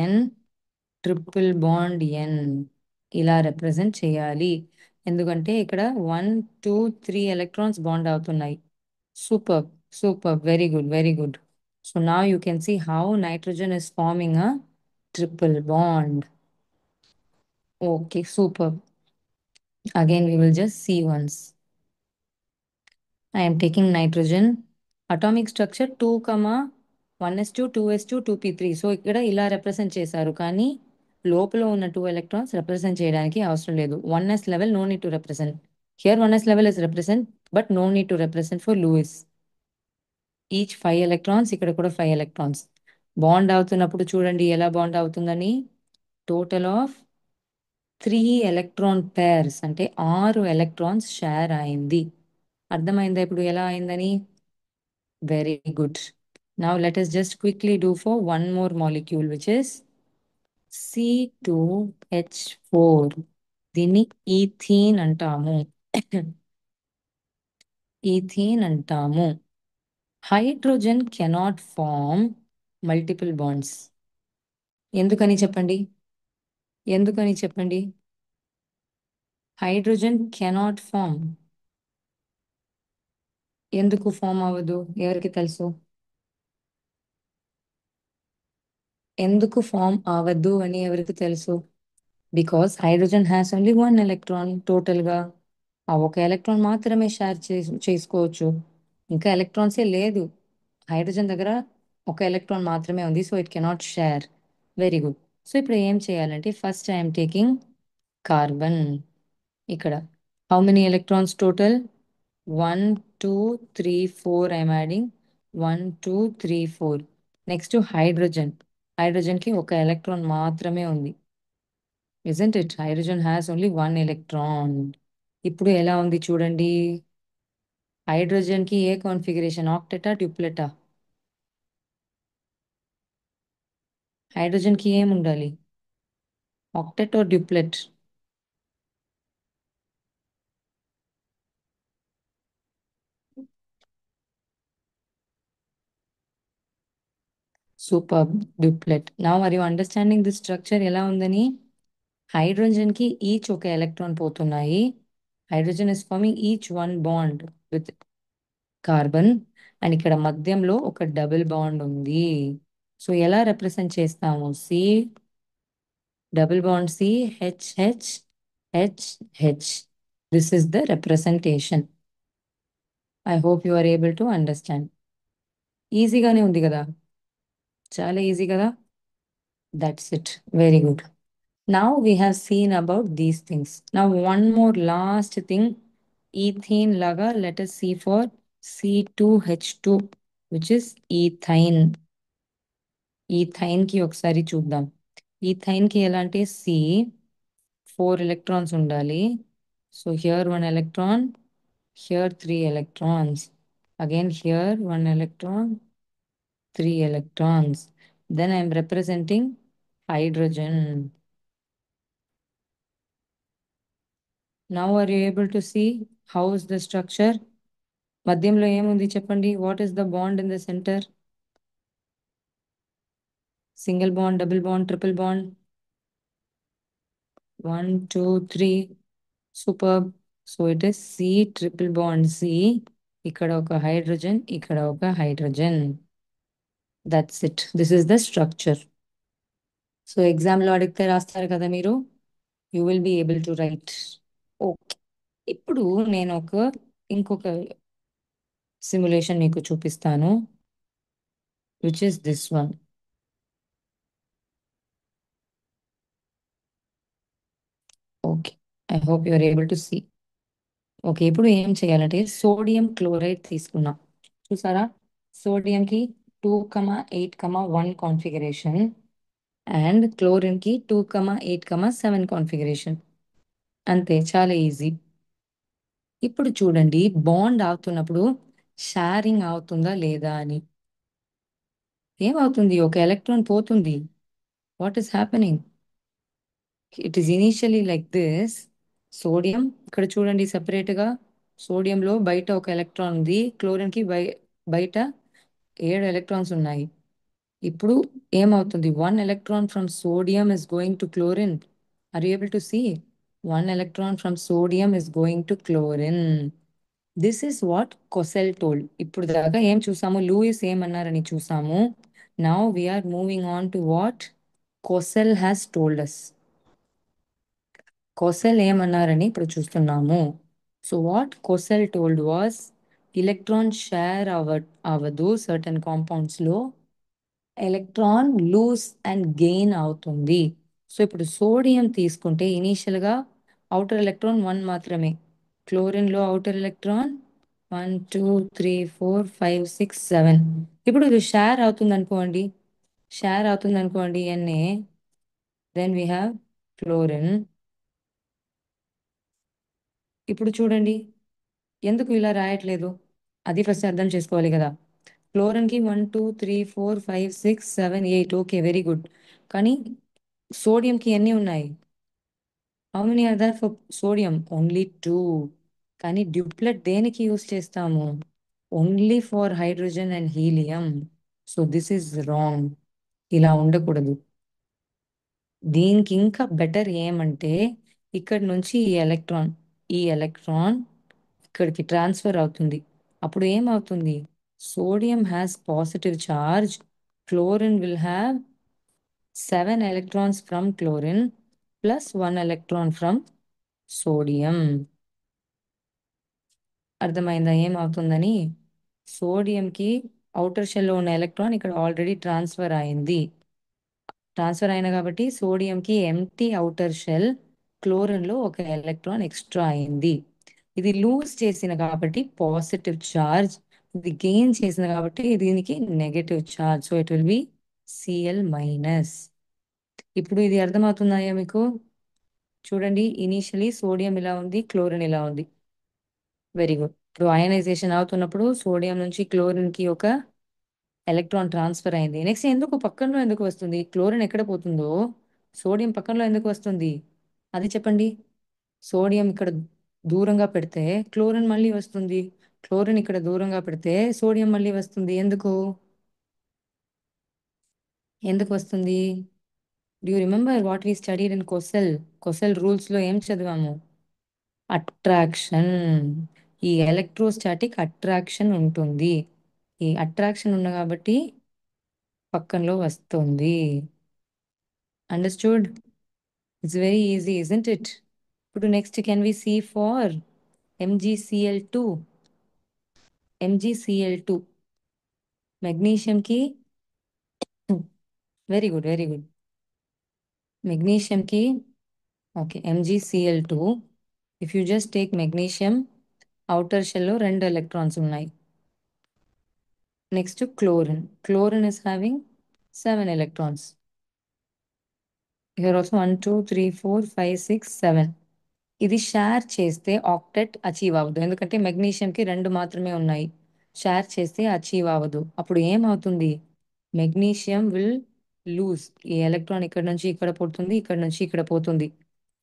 n triple bond n. ఇలా రిప్రజెంట్ చేయాలి. ఎందుకంటే ఇక్కడ 1 2 3 electrons బాండ్ అవుతున్నాయి. Super, super, very good, very good. So now you can see how nitrogen is forming a triple bond. Okay, super. Again we will just see once. I am taking nitrogen. Atomic structure 2, 1s2 2s2 2p3. So ఇక్కడ ఇలా represent చేశారు, కానీ లోపల ఉన్న 2 electrons represent చేయడానికి అవసరం లేదు. 1s level no need to represent. Here 1s level is represent, but no need to represent for Lewis. Each 5 electrons, ఇక్కడ కూడా 5 electrons. బాండ్ అవుతున్నప్పుడు చూడండి ఎలా బాండ్ అవుతుందని. టోటల్ ఆఫ్ 3 electron pairs, అంటే 6 electrons షేర్ అయింది. అర్థమైందా ఇప్పుడు ఎలా అయిందని? Very good. Now let us just quickly do for one more molecule, which is C2H4. దీన్ని ఈథీన్ అంటాము. ఈథీన్ అంటాము. Hydrogen cannot form multiple bonds. ఎందుకని చెప్పండి? ఎందుకని చెప్పండి? Hydrogen cannot form. ఎందుకు ఫామ్ అవ్వదు? ఎవరికి తెలుసు? ఎందుకు ఫామ్ అవ్వదు అని ఎవరికి తెలుసు? Because hydrogen has only 1 electron టోటల్గా. ఆ ఒక ఎలక్ట్రాన్ మాత్రమే షేర్ చేసుకోవచ్చు. ఇంకా ఎలక్ట్రాన్సే లేదు. హైడ్రోజన్ దగ్గర ఒక ఎలక్ట్రాన్ మాత్రమే ఉంది. So it cannot share. Very good. So ఇప్పుడు ఏం చేయాలంటే ఫస్ట్ ఐఎమ్ టేకింగ్ కార్బన్. ఇక్కడ how many electrons total? 1 2 3 4. I'm adding 1 2 3 4. Next hydrogen. హైడ్రోజన్కి ఒక ఎలక్ట్రాన్ మాత్రమే ఉంది. Isn't it? Hydrogen has only 1 electron. ఇప్పుడు ఎలా ఉంది చూడండి. హైడ్రోజన్ కి ఏ కాన్ఫిగరేషన్? ఆక్టెటా, ట్రిప్లెటా? హైడ్రోజన్ కి ఏం ఉండాలి? Octet or duplet? Superb. Duplet. Now are you understanding the structure ఎలా ఉందని? హైడ్రోజన్ కి ఈచ్ ఒక ఎలక్ట్రాన్ పోతున్నాయి. Hydrogen is forming each one bond with carbon, and ఇక్కడ మధ్యంలో ఒక డబుల్ బాండ్ ఉంది. సో ఎలా రిప్రజెంట్ చేస్తాము? C double bond, C H H H H. This is the representation. I hope you are able to understand. ఈజీగానే ఉంది కదా? చాలా ఈజీ కదా? That's it. Very good. Now we have seen about these things. Now one more last thing. Ethene laga, let us see for C2H2, which is ethane. Ethane ki oksari చూద్దాం. Ethane ki ఎలా అంటే C 4 electrons undali. So here one electron, here 3 electrons. Again here one electron, 3 electrons. Then I am representing hydrogen. Now are you able to see how is the structure? మధ్యంలో ఏముంది చెప్పండి? What is the bond in the centre? Single bond, double bond, triple bond? 1 2 3. Super. So it is C triple bond C. ఇక్కడ ఒక hydrogen, ఇక్కడ ఒక hydrogen. That's it. This is the structure. So ఎగ్జామ్లో అడిగితే రాస్తారు కదా మీరు, you will be able to write. Okay. ఇప్పుడు నేను ఇంకొక సిమ్యులేషన్ మీకు చూపిస్తాను, which is this one. Okay, I hope you are able to see. Okay, ఇప్పుడు ఏం చేయాలంటే సోడియం క్లోరైడ్ తీసుకున్నాం. చూసారా? సోడియంకి 2,8,1 కాన్ఫిగరేషన్ అండ్ క్లోరిన్కి 2,8,7 కాన్ఫిగరేషన్. అంతే, చాలా ఈజీ. ఇప్పుడు చూడండి, బాండ్ అవుతున్నప్పుడు షేరింగ్ అవుతుందా లేదా అని. ఏమవుతుంది? ఒక ఎలక్ట్రాన్ పోతుంది. What is happening? It is initially like this. Sodium ఇక్కడ చూడండి సెపరేట్గా. సోడియంలో బయట ఒక ఎలక్ట్రాన్ ఉంది, క్లోరిన్కి బయట 7 ఎలక్ట్రాన్స్ ఉన్నాయి. ఇప్పుడు ఏమవుతుంది? 1 electron from sodium is going to chlorine. Are you able to see? 1 electron from sodium is going to chlorine. This is what Kossel told. ఇప్పుడు దాకా ఏం చూసాము? లూయిస్ ఏమన్నారని చూసాము. Now we are moving on to what Kossel has told us. Kossel ఏమన్నారని ఇప్పుడు చూస్తున్నాము. So what Kossel told was, electron share అవ్వదు సర్టన్ కాంపౌండ్స్ లో, ఎలక్ట్రాన్ లూజ్ అండ్ గెయిన్ అవుతుంది. సో ఇప్పుడు సోడియం తీసుకుంటే ఇనీషియల్ గా అవుటర్ ఎలక్ట్రాన్ 1 మాత్రమే. క్లోరిన్ లో అవుటర్ ఎలక్ట్రాన్ 1 2 3 4 5 6 7. ఇప్పుడు ఇది షేర్ అవుతుంది అనుకోండి, షేర్ అవుతుంది అనుకోండి Na, then we have chlorine. ఇప్పుడు చూడండి, ఎందుకు ఇలా రాయట్లేదు? అది ఫస్ట్ అర్థం చేసుకోవాలి కదా. క్లోరిన్ కి 1 2 3 4 5 6 7 8. Okay, very good. కానీ సోడియం కి ఎన్ని ఉన్నాయి? How many are there for sodium? Only 2. కానీ డ్యూప్లెట్ దేనికి యూస్ చేస్తాము? Only for hydrogen and helium. So this is wrong. ఇలా ఉండకూడదు. దీనికి ఇంకా బెటర్ ఏమంటే, ఇక్కడ నుంచి ఈ ఎలక్ట్రాన్ ఇక్కడికి ట్రాన్స్ఫర్ అవుతుంది. అప్పుడు ఏమవుతుంది? Sodium has positive charge, chlorine will have 7 electrons from chlorine plus 1 electron from sodium. అర్థమైందా ఏమవుతుందని? సోడియంకి అవుటర్ షెల్లో ఉన్న ఎలక్ట్రాన్ ఇక్కడ ఆల్రెడీ ట్రాన్స్ఫర్ అయింది. ట్రాన్స్ఫర్ అయిన కాబట్టి సోడియంకి ఎంటీ అవుటర్ షెల్, క్లోరిన్లో ఒక ఎలక్ట్రాన్ ఎక్స్ట్రా అయింది. ఇది లూజ్ చేసిన కాబట్టి పాజిటివ్ చార్జ్, ఇది గెయిన్ చేసిన కాబట్టి దీనికి negative charge. So it will B Cl minus. ఇప్పుడు ఇది అర్థమవుతున్నాయా మీకు? చూడండి, ఇనీషియలీ సోడియం ఇలా ఉంది, క్లోరిన్ ఇలా ఉంది. Very good. ఇప్పుడు అయనైజేషన్ అవుతున్నప్పుడు సోడియం నుంచి క్లోరిన్ కి ఒక ఎలక్ట్రాన్ ట్రాన్స్ఫర్ అయింది. నెక్స్ట్ ఎందుకు పక్కన ఎందుకు వస్తుంది? క్లోరిన్ ఎక్కడ పోతుందో సోడియం పక్కనలో ఎందుకు వస్తుంది? అది చెప్పండి. సోడియం ఇక్కడ దూరంగా పెడితే క్లోరిన్ మళ్ళీ వస్తుంది. క్లోరిన్ ఇక్కడ దూరంగా పెడితే సోడియం మళ్ళీ వస్తుంది. ఎందుకు? ఎందుకు వస్తుంది? Do you remember what we studied in Kossel? Kossel rules లో ఏం చదివాము? అట్రాక్షన్. ఈ ఎలక్ట్రోస్టాటిక్ అట్రాక్షన్ ఉంటుంది. ఈ అట్రాక్షన్ ఉన్న కాబట్టి పక్కనలో వస్తుంది. Understood? It's very easy, isn't it? ఇప్పుడు next can we see for MgCl2. MgCl2 magnesium కి very good, very good. Magnesium కి okay, MgCl2. If you just take magnesium, outer shell లో 2 ఎలక్ట్రాన్స్ ఉన్నాయి. Next chlorine. Chlorine is having 7 electrons. Here also 1 2 3 4 5 6 7. ఇది share చేస్తే octet achieve అవ్వదు, ఎందుకంటే మెగ్నీషియంకి 2 మాత్రమే ఉన్నాయి. షేర్ చేస్తే అచీవ్ అవ్వదు. అప్పుడు ఏమవుతుంది? Magnesium will lose. ఈ ఎలక్ట్రాన్ ఇక్కడ నుంచి ఇక్కడ పోతుంది, ఇక్కడ నుంచి ఇక్కడ పోతుంది.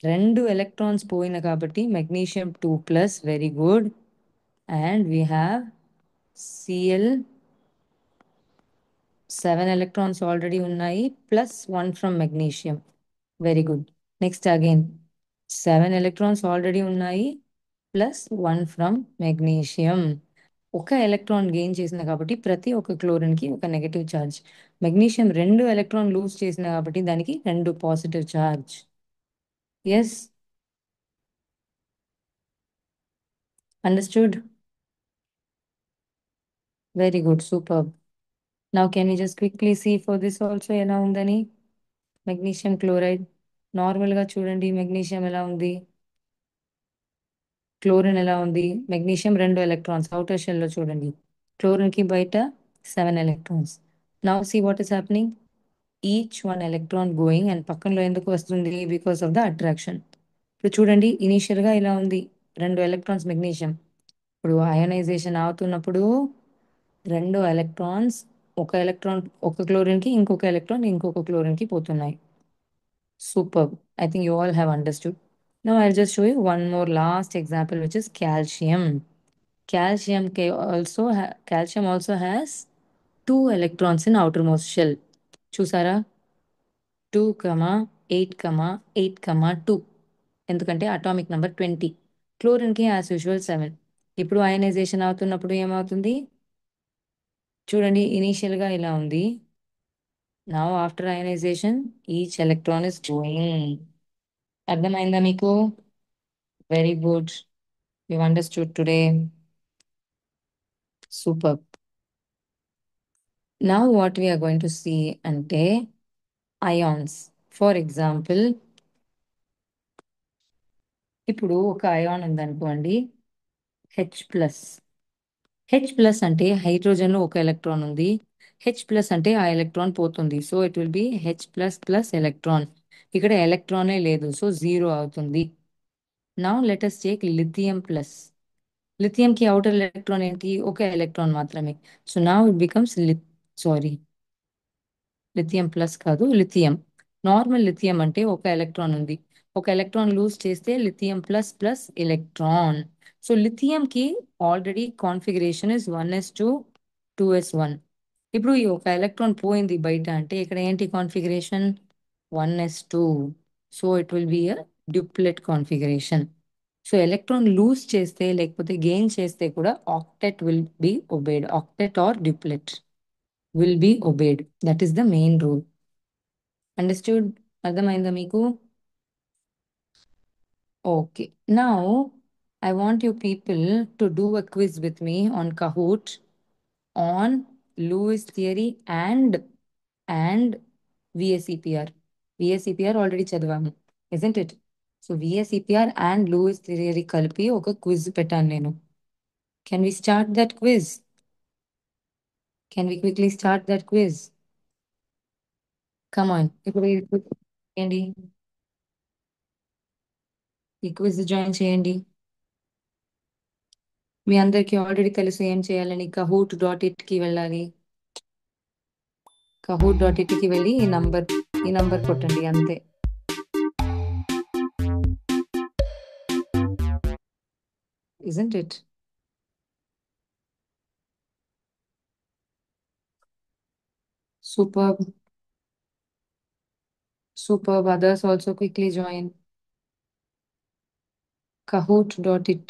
2 ఎలక్ట్రాన్స్ పోయిన కాబట్టి magnesium 2+, very good. And we have Cl 7 electrons already ఉన్నాయి, +1 from magnesium. Very good. Next again 7 electrons already ఉన్నాయి, +1 ఫ్రమ్ మెగ్నీషియం. ఒక ఎలక్ట్రాన్ గెయిన్ చేసింది కాబట్టి ప్రతి ఒక్క క్లోరిన్ కి ఒక negative charge. Magnesium 2 electron lose చేసింది కాబట్టి దానికి 2 positive charge. Yes, understood? Very good, super. Now can you just quickly see for this also ఎలా ఉందని? మెగ్నీషియం క్లోరైడ్ నార్మల్ గా చూడండి. మెగ్నీషియం ఎలా ఉంది, క్లోరిన్ ఎలా ఉంది? మెగ్నీషియం 2 electrons అవుటర్ షెల్ లో చూడండి. క్లోరిన్ కి బయట 7 electrons. Now see what is happening. Each 1 electron going, and పక్కనలో ఎందుకు వస్తుంది? Because of the attraction. ఇప్పుడు చూడండి, ఇనీషియల్ గా ఇలా ఉంది, 2 electrons మెగ్నీషియం. ఇప్పుడు అయోనైజేషన్ అవుతున్నప్పుడు 2 electrons, ఒక ఎలక్ట్రాన్ ఒక క్లోరిన్ కి, ఇంకొక ఎలక్ట్రాన్ ఇంకొక క్లోరిన్ కి పోతున్నాయి. Superb. I think you all have understood. Now I'll just show you one more last example, which is calcium. Calcium also has 2 electrons in outermost shell. చూసారా? 2, 8, 8, 2. ఎందుకంటే atomic number 20. Chlorine కి as usual 7. ఇప్పుడు ionisation అవుతున్నప్పుడు ఏమవుతుంది? చూడండి, initial గా ఇలా ఉంది. Now after ionisation each electron is going. అర్థమైందా మీకు? Very good. You understood today. Super. Now what we are going to see ante ions. For example, ఇప్పుడు ఒక అయాన్ ఉందనుకోండి, H+. H+ అంటే హైడ్రోజన్ లో ఒక ఎలక్ట్రాన్ ఉంది. H+ అంటే ఆ ఎలక్ట్రాన్ పోతుంది, so it will be H++ electron. ఇక్కడ ఎలక్ట్రానే లేదు, సో 0 అవుతుంది. Now let us take lithium plus. Lithium కి అవుటర్ ఎలక్ట్రాన్ ఏంటి? ఒక ఎలక్ట్రాన్ మాత్రమే. So now it becomes sorry, lithium plus కాదు, లిథియం. నార్మల్ లిథియం అంటే ఒక ఎలక్ట్రాన్ ఉంది, ఒక ఎలక్ట్రాన్ లూజ్ చేస్తే lithium plus plus electron. So lithium కి already configuration is 1s2 2s1. ఇప్పుడు ఈ ఒక ఎలక్ట్రాన్ పోయింది బయట అంటే ఇక్కడ ఏంటి configuration? 1s2. So it will be a duplet configuration. So electron lose చేస్తే లేకపోతే గెయిన్ చేస్తే కూడా octet will be obeyed. Octet or duplet will be obeyed. That is the main rule. Understood? అర్థమైందా మీకు? Okay. Now, I want you people to do a quiz with me on Kahoot on Lewis theory and VSEPR. VSEPR already చదివాము, isn't it? So VSEPR and Lewis theory కలిపి ఒక quiz పెట్టాను నేను. Can we start that quiz? Can we quickly start that quiz? Come on. ఇప్పుడు ఏంటి? ఈ quiz join చేయండి. మీ అందరికీ ఆల్రెడీ తెలుసు ఏం చేయాలని. kahoot.it కి వెళ్ళాలి. kahoot.it కి వెళ్ళి ఈ నంబర్ కొట్టండి, అంతే. isn't it? Superb, superb. Others also quickly join. Kahoot.it.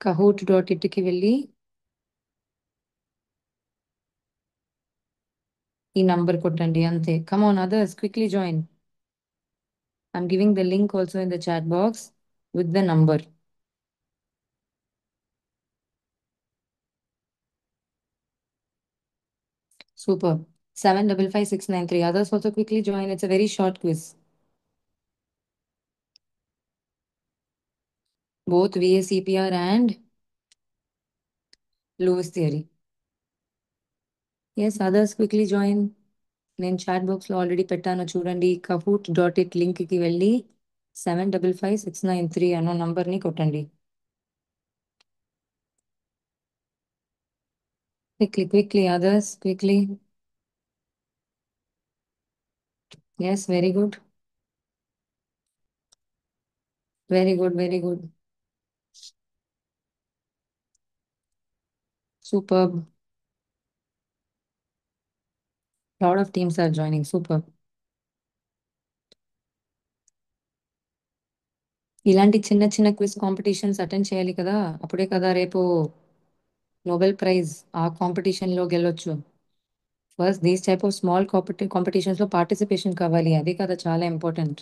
Kahoot.it కి వెళ్ళి ఈ నంబర్ కొట్టండి అంతే. Come on, others, quickly join. I'm giving the link also in the chat box with the number. Super. 755693. Others also quickly join. It's a very short quiz. Both VACPR and Lewis theory. Yes, others quickly join. నేను chat box లో already పెట్టాను చూడండి. kahoot.it link కి వెళ్ళి 755693 అన్న number ని కొట్టండి. Quickly, others, quickly. Yes, very good. Very good, very good. Superb. Lot of teams are joining. Superb. ఇలాంటి చిన్న చిన్న క్విజ్ కాంపిటీషన్స్ అటెండ్ చేయాలి కదా, అప్పుడే కదా రేపు నోబెల్ ప్రైజ్ ఆ కాంపిటీషన్ లో గెలొచ్చు. First these type of small competitions లో పార్టిసిపేషన్ కావాలి, అదే కదా చాలా ఇంపార్టెంట్.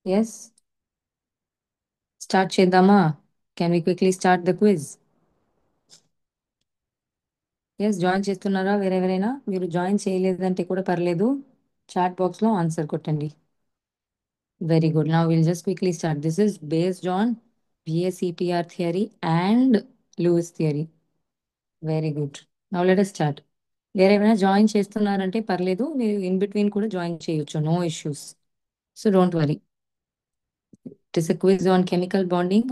ఎస్, స్టార్ట్ చేద్దామా? Can we quickly start the quiz? Yes, join చేస్తున్నారా వేరెవరైనా? మీరు జాయిన్ చేయలేదంటే కూడా పర్లేదు, చాట్ బాక్స్ లో ఆన్సర్ కొట్టండి. Very good. Now will just quickly start. This is based on VSEPR theory and Lewis theory. Very good. Now let us start. వేరేమైనా join చేస్తున్నారంటే పర్లేదు, మీరు ఇన్ బిట్వీన్ కూడా జాయిన్ చేయొచ్చు, no issues. So don't worry. It is a quiz on chemical bonding,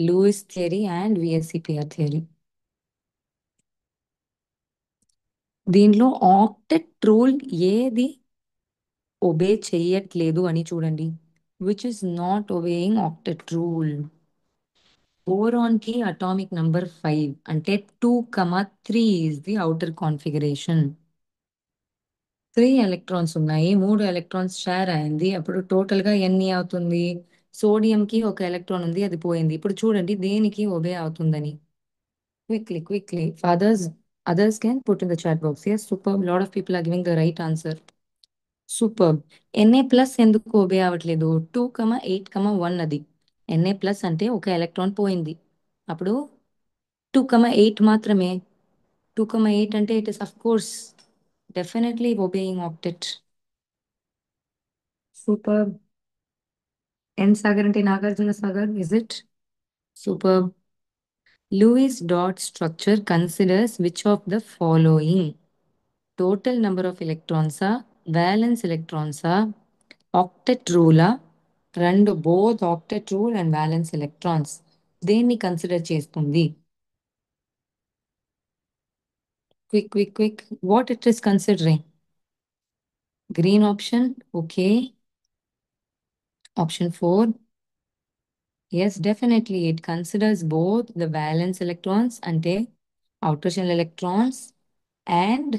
Lewis theory and VSEPR theory. దీనిలో octet rule ఏది obey చెయ్యట్లేదు అని చూడండి. Which is not obeying octet rule? Boron కి అటామిక్ నంబర్ 5 అంటే 2,3 is the outer configuration. 3 electrons ఉన్నాయి, 3 electrons share అయింది, అప్పుడు టోటల్ గా ఎన్ని అవుతుంది? సోడియం కి ఒక ఎలక్ట్రాన్ ఉంది, అది పోయింది. ఇప్పుడు చూడండి దేనికి ఒబే అవుతుందని. Quickly. Others can put in the chat box. Yes, superb. Lot of people are giving the right answer. Super. Na plus ఎందుకు ఒబే అవ్వట్లేదు? 2,8,1 అది. Na ప్లస్ అంటే ఒక ఎలక్ట్రాన్ పోయింది, అప్పుడు 2,8 మాత్రమే. 2,8 అంటే it is of course definitely obeying octet. Super. N Sagar అంటే Nagarjuna Sagar, is it? Super. Lewis dot structure considers which of the following? Total number of ఎలక్ట్రాన్సా, వ్యాలెన్స్ ఎలక్ట్రాన్సా, ఆక్టెట్ రూలా? రెండు, both octet rule and valence electrons. దేన్ని consider చేస్తుంది? Quick. What it is considering? Green option, okay. Option 4. Yes, definitely. It considers both the valence electrons అంటే outer shell electrons and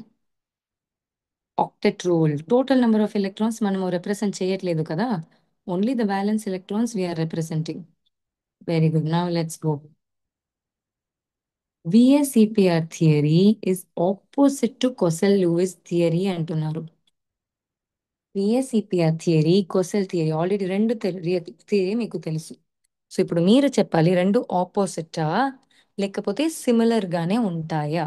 octet rule. Total number of electrons మనము represent చేయట్లేదు కదా. Only the valence electrons we are representing. Very good. Now let's go. VSEPR theory is opposite to Cossel-Lewis theory అంటున్నారు. VSEPR theory, కొసెల్ theory already రెండు theory మీకు తెలుసు. So ఇప్పుడు మీరు చెప్పాలి, రెండు ఆపోజిటా లేకపోతే సిమిలర్ గానే ఉంటాయా?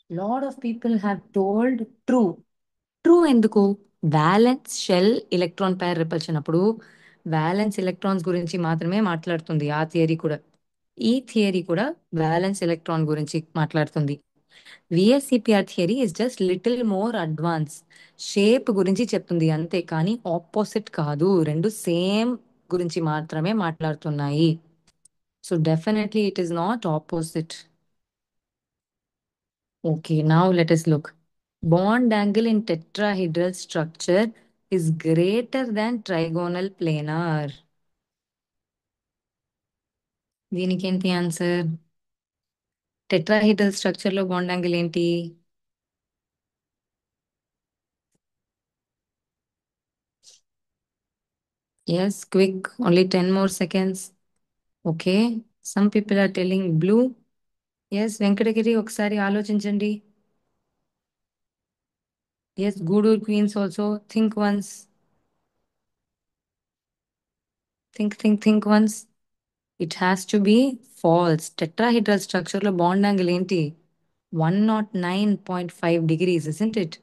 Lot of people have told true. True ఎందుకు? Valence shell electron pair repulsion అప్పుడు వ్యాలెన్స్ ఎలక్ట్రాన్స్ గురించి మాత్రమే మాట్లాడుతుంది ఆ థియరీ కూడా. ఈ థియరీ కూడా వ్యాలెన్స్ ఎలక్ట్రాన్ గురించి మాట్లాడుతుంది. VSEPR theory is just little more advance, shape గురించి చెప్తుంది అంతే, కానీ ఆపోజిట్ కాదు, రెండు సేమ్ గురించి మాత్రమే మాట్లాడుతున్నాయి. So definitely it is not opposite. Okay, now let us look. Bond angle in tetrahedral structure is greater than trigonal planar. దీనికి ఏంటి ఆన్సర్? టెట్రాహెడ్రల్ స్ట్రక్చర్ లో బాండ్ యాంగిల్ ఏంటి? Yes, quick, only 10 more seconds. Okay, some people are telling blue. Yes, Venkatagiri ఒకసారి ఆలోచించండి. Yes, Gudur Queens also. Think once. Think once. It has to be false. Tetrahedral structure లో bond angle ఏంటి? 109.5 degrees, isn't it?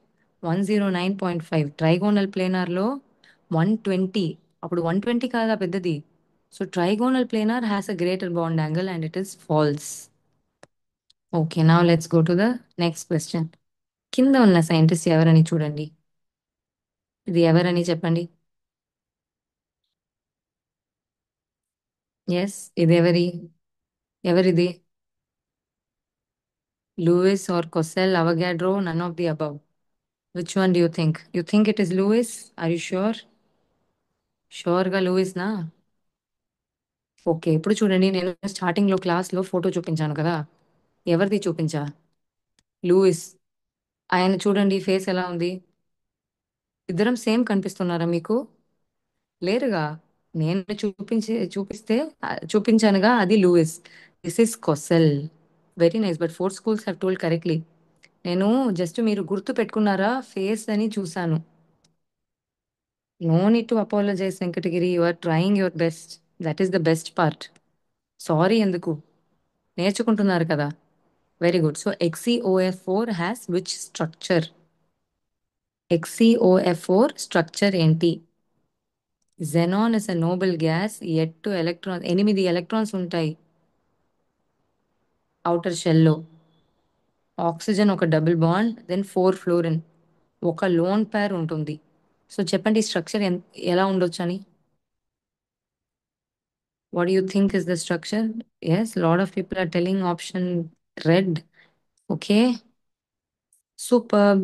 109.5. Trigonal planar లో 120. అప్పుడు 120 కాదా పెద్దది? So trigonal planar has a greater bond angle and it is false. Okay, now let's go to the next question. కింద ఉన్న scientist ఎవరని చూడండి. ఇది ఎవరని చెప్పండి. ఎస్, ఇది ఎవరిది? Lewis or Kossel, Avogadro, none of the above. Which one do you think? You think it is Lewis? Are you sure? ష్యూర్గా లూయిస్ నా? ఓకే, ఇప్పుడు చూడండి, నేను స్టార్టింగ్ లో క్లాస్ లో ఫోటో చూపించాను కదా, ఎవరిది చూపించా? లూయిస్. ఆయన చూడండి ఫేస్ ఎలా ఉంది. ఇద్దరం సేమ్ కనిపిస్తున్నారా మీకు? లేరుగా. నేను చూపిస్తే చూపించానుగా, అది Lewis. This is Kossel. Very nice, but four schools have told correctly. నేను జస్ట్ మీరు గుర్తు పెట్టుకున్నారా ఫేస్ అని చూసాను. No need to apologise Venkatagiri, you are trying your best. That is the best part. Sorry ఎందుకు? నేర్చుకుంటున్నారు కదా. Very good. So XeOF4 has which structure? XeOF4 structure ఏంటి? Xenon is a noble gas, yet to electrons, 8 electrons ఉంటాయి outer shell లో. Oxygen ఒక double bond, then 4 fluorine, ఒక lone pair ఉంటుంది. సో చెప్పండి స్ట్రక్చర్ ఎలా ఉండొచ్చు అని. What you think is the structure? Yes, lot of people are telling option red. Okay, super.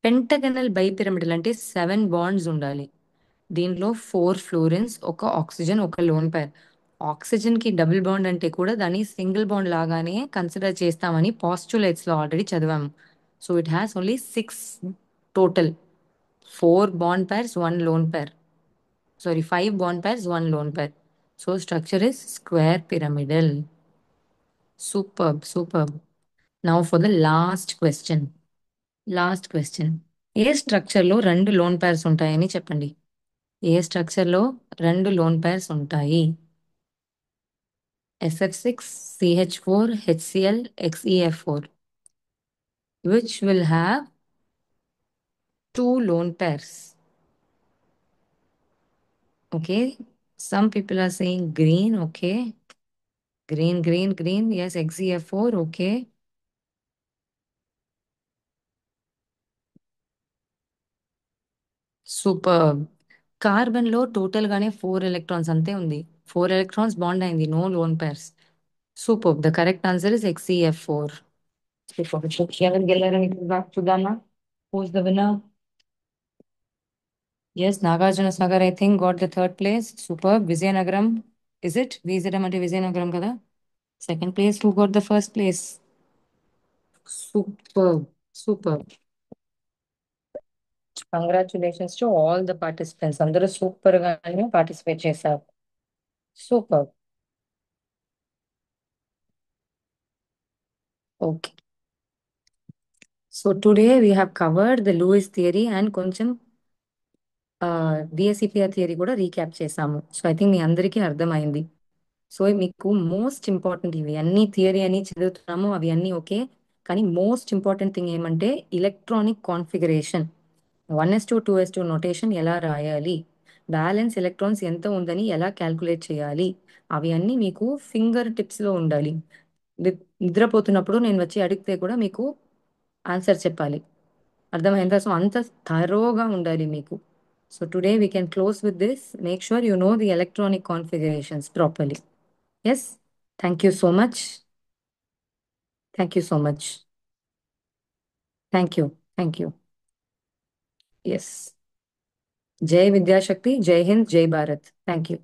Pentagonal bipyramidal అంటే 7 బాండ్స్ ఉండాలి. దీనిలో 4 ఫ్లోరిన్స్, ఒక ఆక్సిజన్, ఒక లోన్ పేర్. ఆక్సిజన్ కి డబుల్ బాండ్ అంటే కూడా దాన్ని సింగిల్ బాండ్ లాగానే కన్సిడర్ చేస్తామని పాస్టులేట్స్ లో ఆల్రెడీ చదివాము. So it has only 6 total. 4 bond pairs, 1 lone pair. Sorry, 5 bond pairs, 1 lone pair. So structure is square pyramidal. Superb, superb. Now for the last question. Last question. A structure లో 2 lone pairs ఉంటాయని చెప్పండి. ఏ structure లో 2 lone pairs ఉంటాయి? SF6, CH4, HCl, XeF4. Which will have 2 lone pairs? Okay. Some people are saying green. Okay. Green, green, green. Yes, XeF4. Okay. Super. Carbon లో total గానే 4 electrons అంతే ఉంది. 4 electrons bond అయింది, no lone pairs. Super. The correct answer is XeF4. Super. ఎవరు గెలారని చూద్దామా? Who's the winner? Yes, Nagarjuna Sagar I think got the third place. Super. Vizianagaram, is it? Vizianagaram అంటే విజయనగరం కదా. Second place, who got the first place? Super, super. Congratulations to all the participants. అందరూ super గానే participate చేశారు. Super. Okay, so today we have covered the Lewis theory and కొంచెం DSCPR theory కూడా recap చేసాము. So I think మీ అందరికీ అర్థమైంది. So మీకు మోస్ట్ ఇంపార్టెంట్, ఇవి అన్ని థియరీ అని చదువుతున్నాము, అవి అన్నీ ఓకే, కానీ మోస్ట్ ఇంపార్టెంట్ థింగ్ ఏమంటే electronic configuration. 1s2 2s2 notation ఎలా రాయాలి, బ్యాలెన్స్ ఎలక్ట్రాన్స్ ఎంత ఉందని ఎలా క్యాల్కులేట్ చేయాలి, అవి అన్నీ మీకు ఫింగర్ టిప్స్ లో ఉండాలి. నిద్రపోతున్నప్పుడు నేను వచ్చి అడిగితే కూడా మీకు ఆన్సర్ చెప్పాలి. అర్థమైందా? సో అంత థరోగా ఉండాలి మీకు. So today we can close with this. Make sure you know the electronic configurations properly. Yes. Thank you so much. Thank you so much. Thank you. Thank you. Yes. జై విద్యాశక్తి, జై హింద్, జై భారత్. Thank you.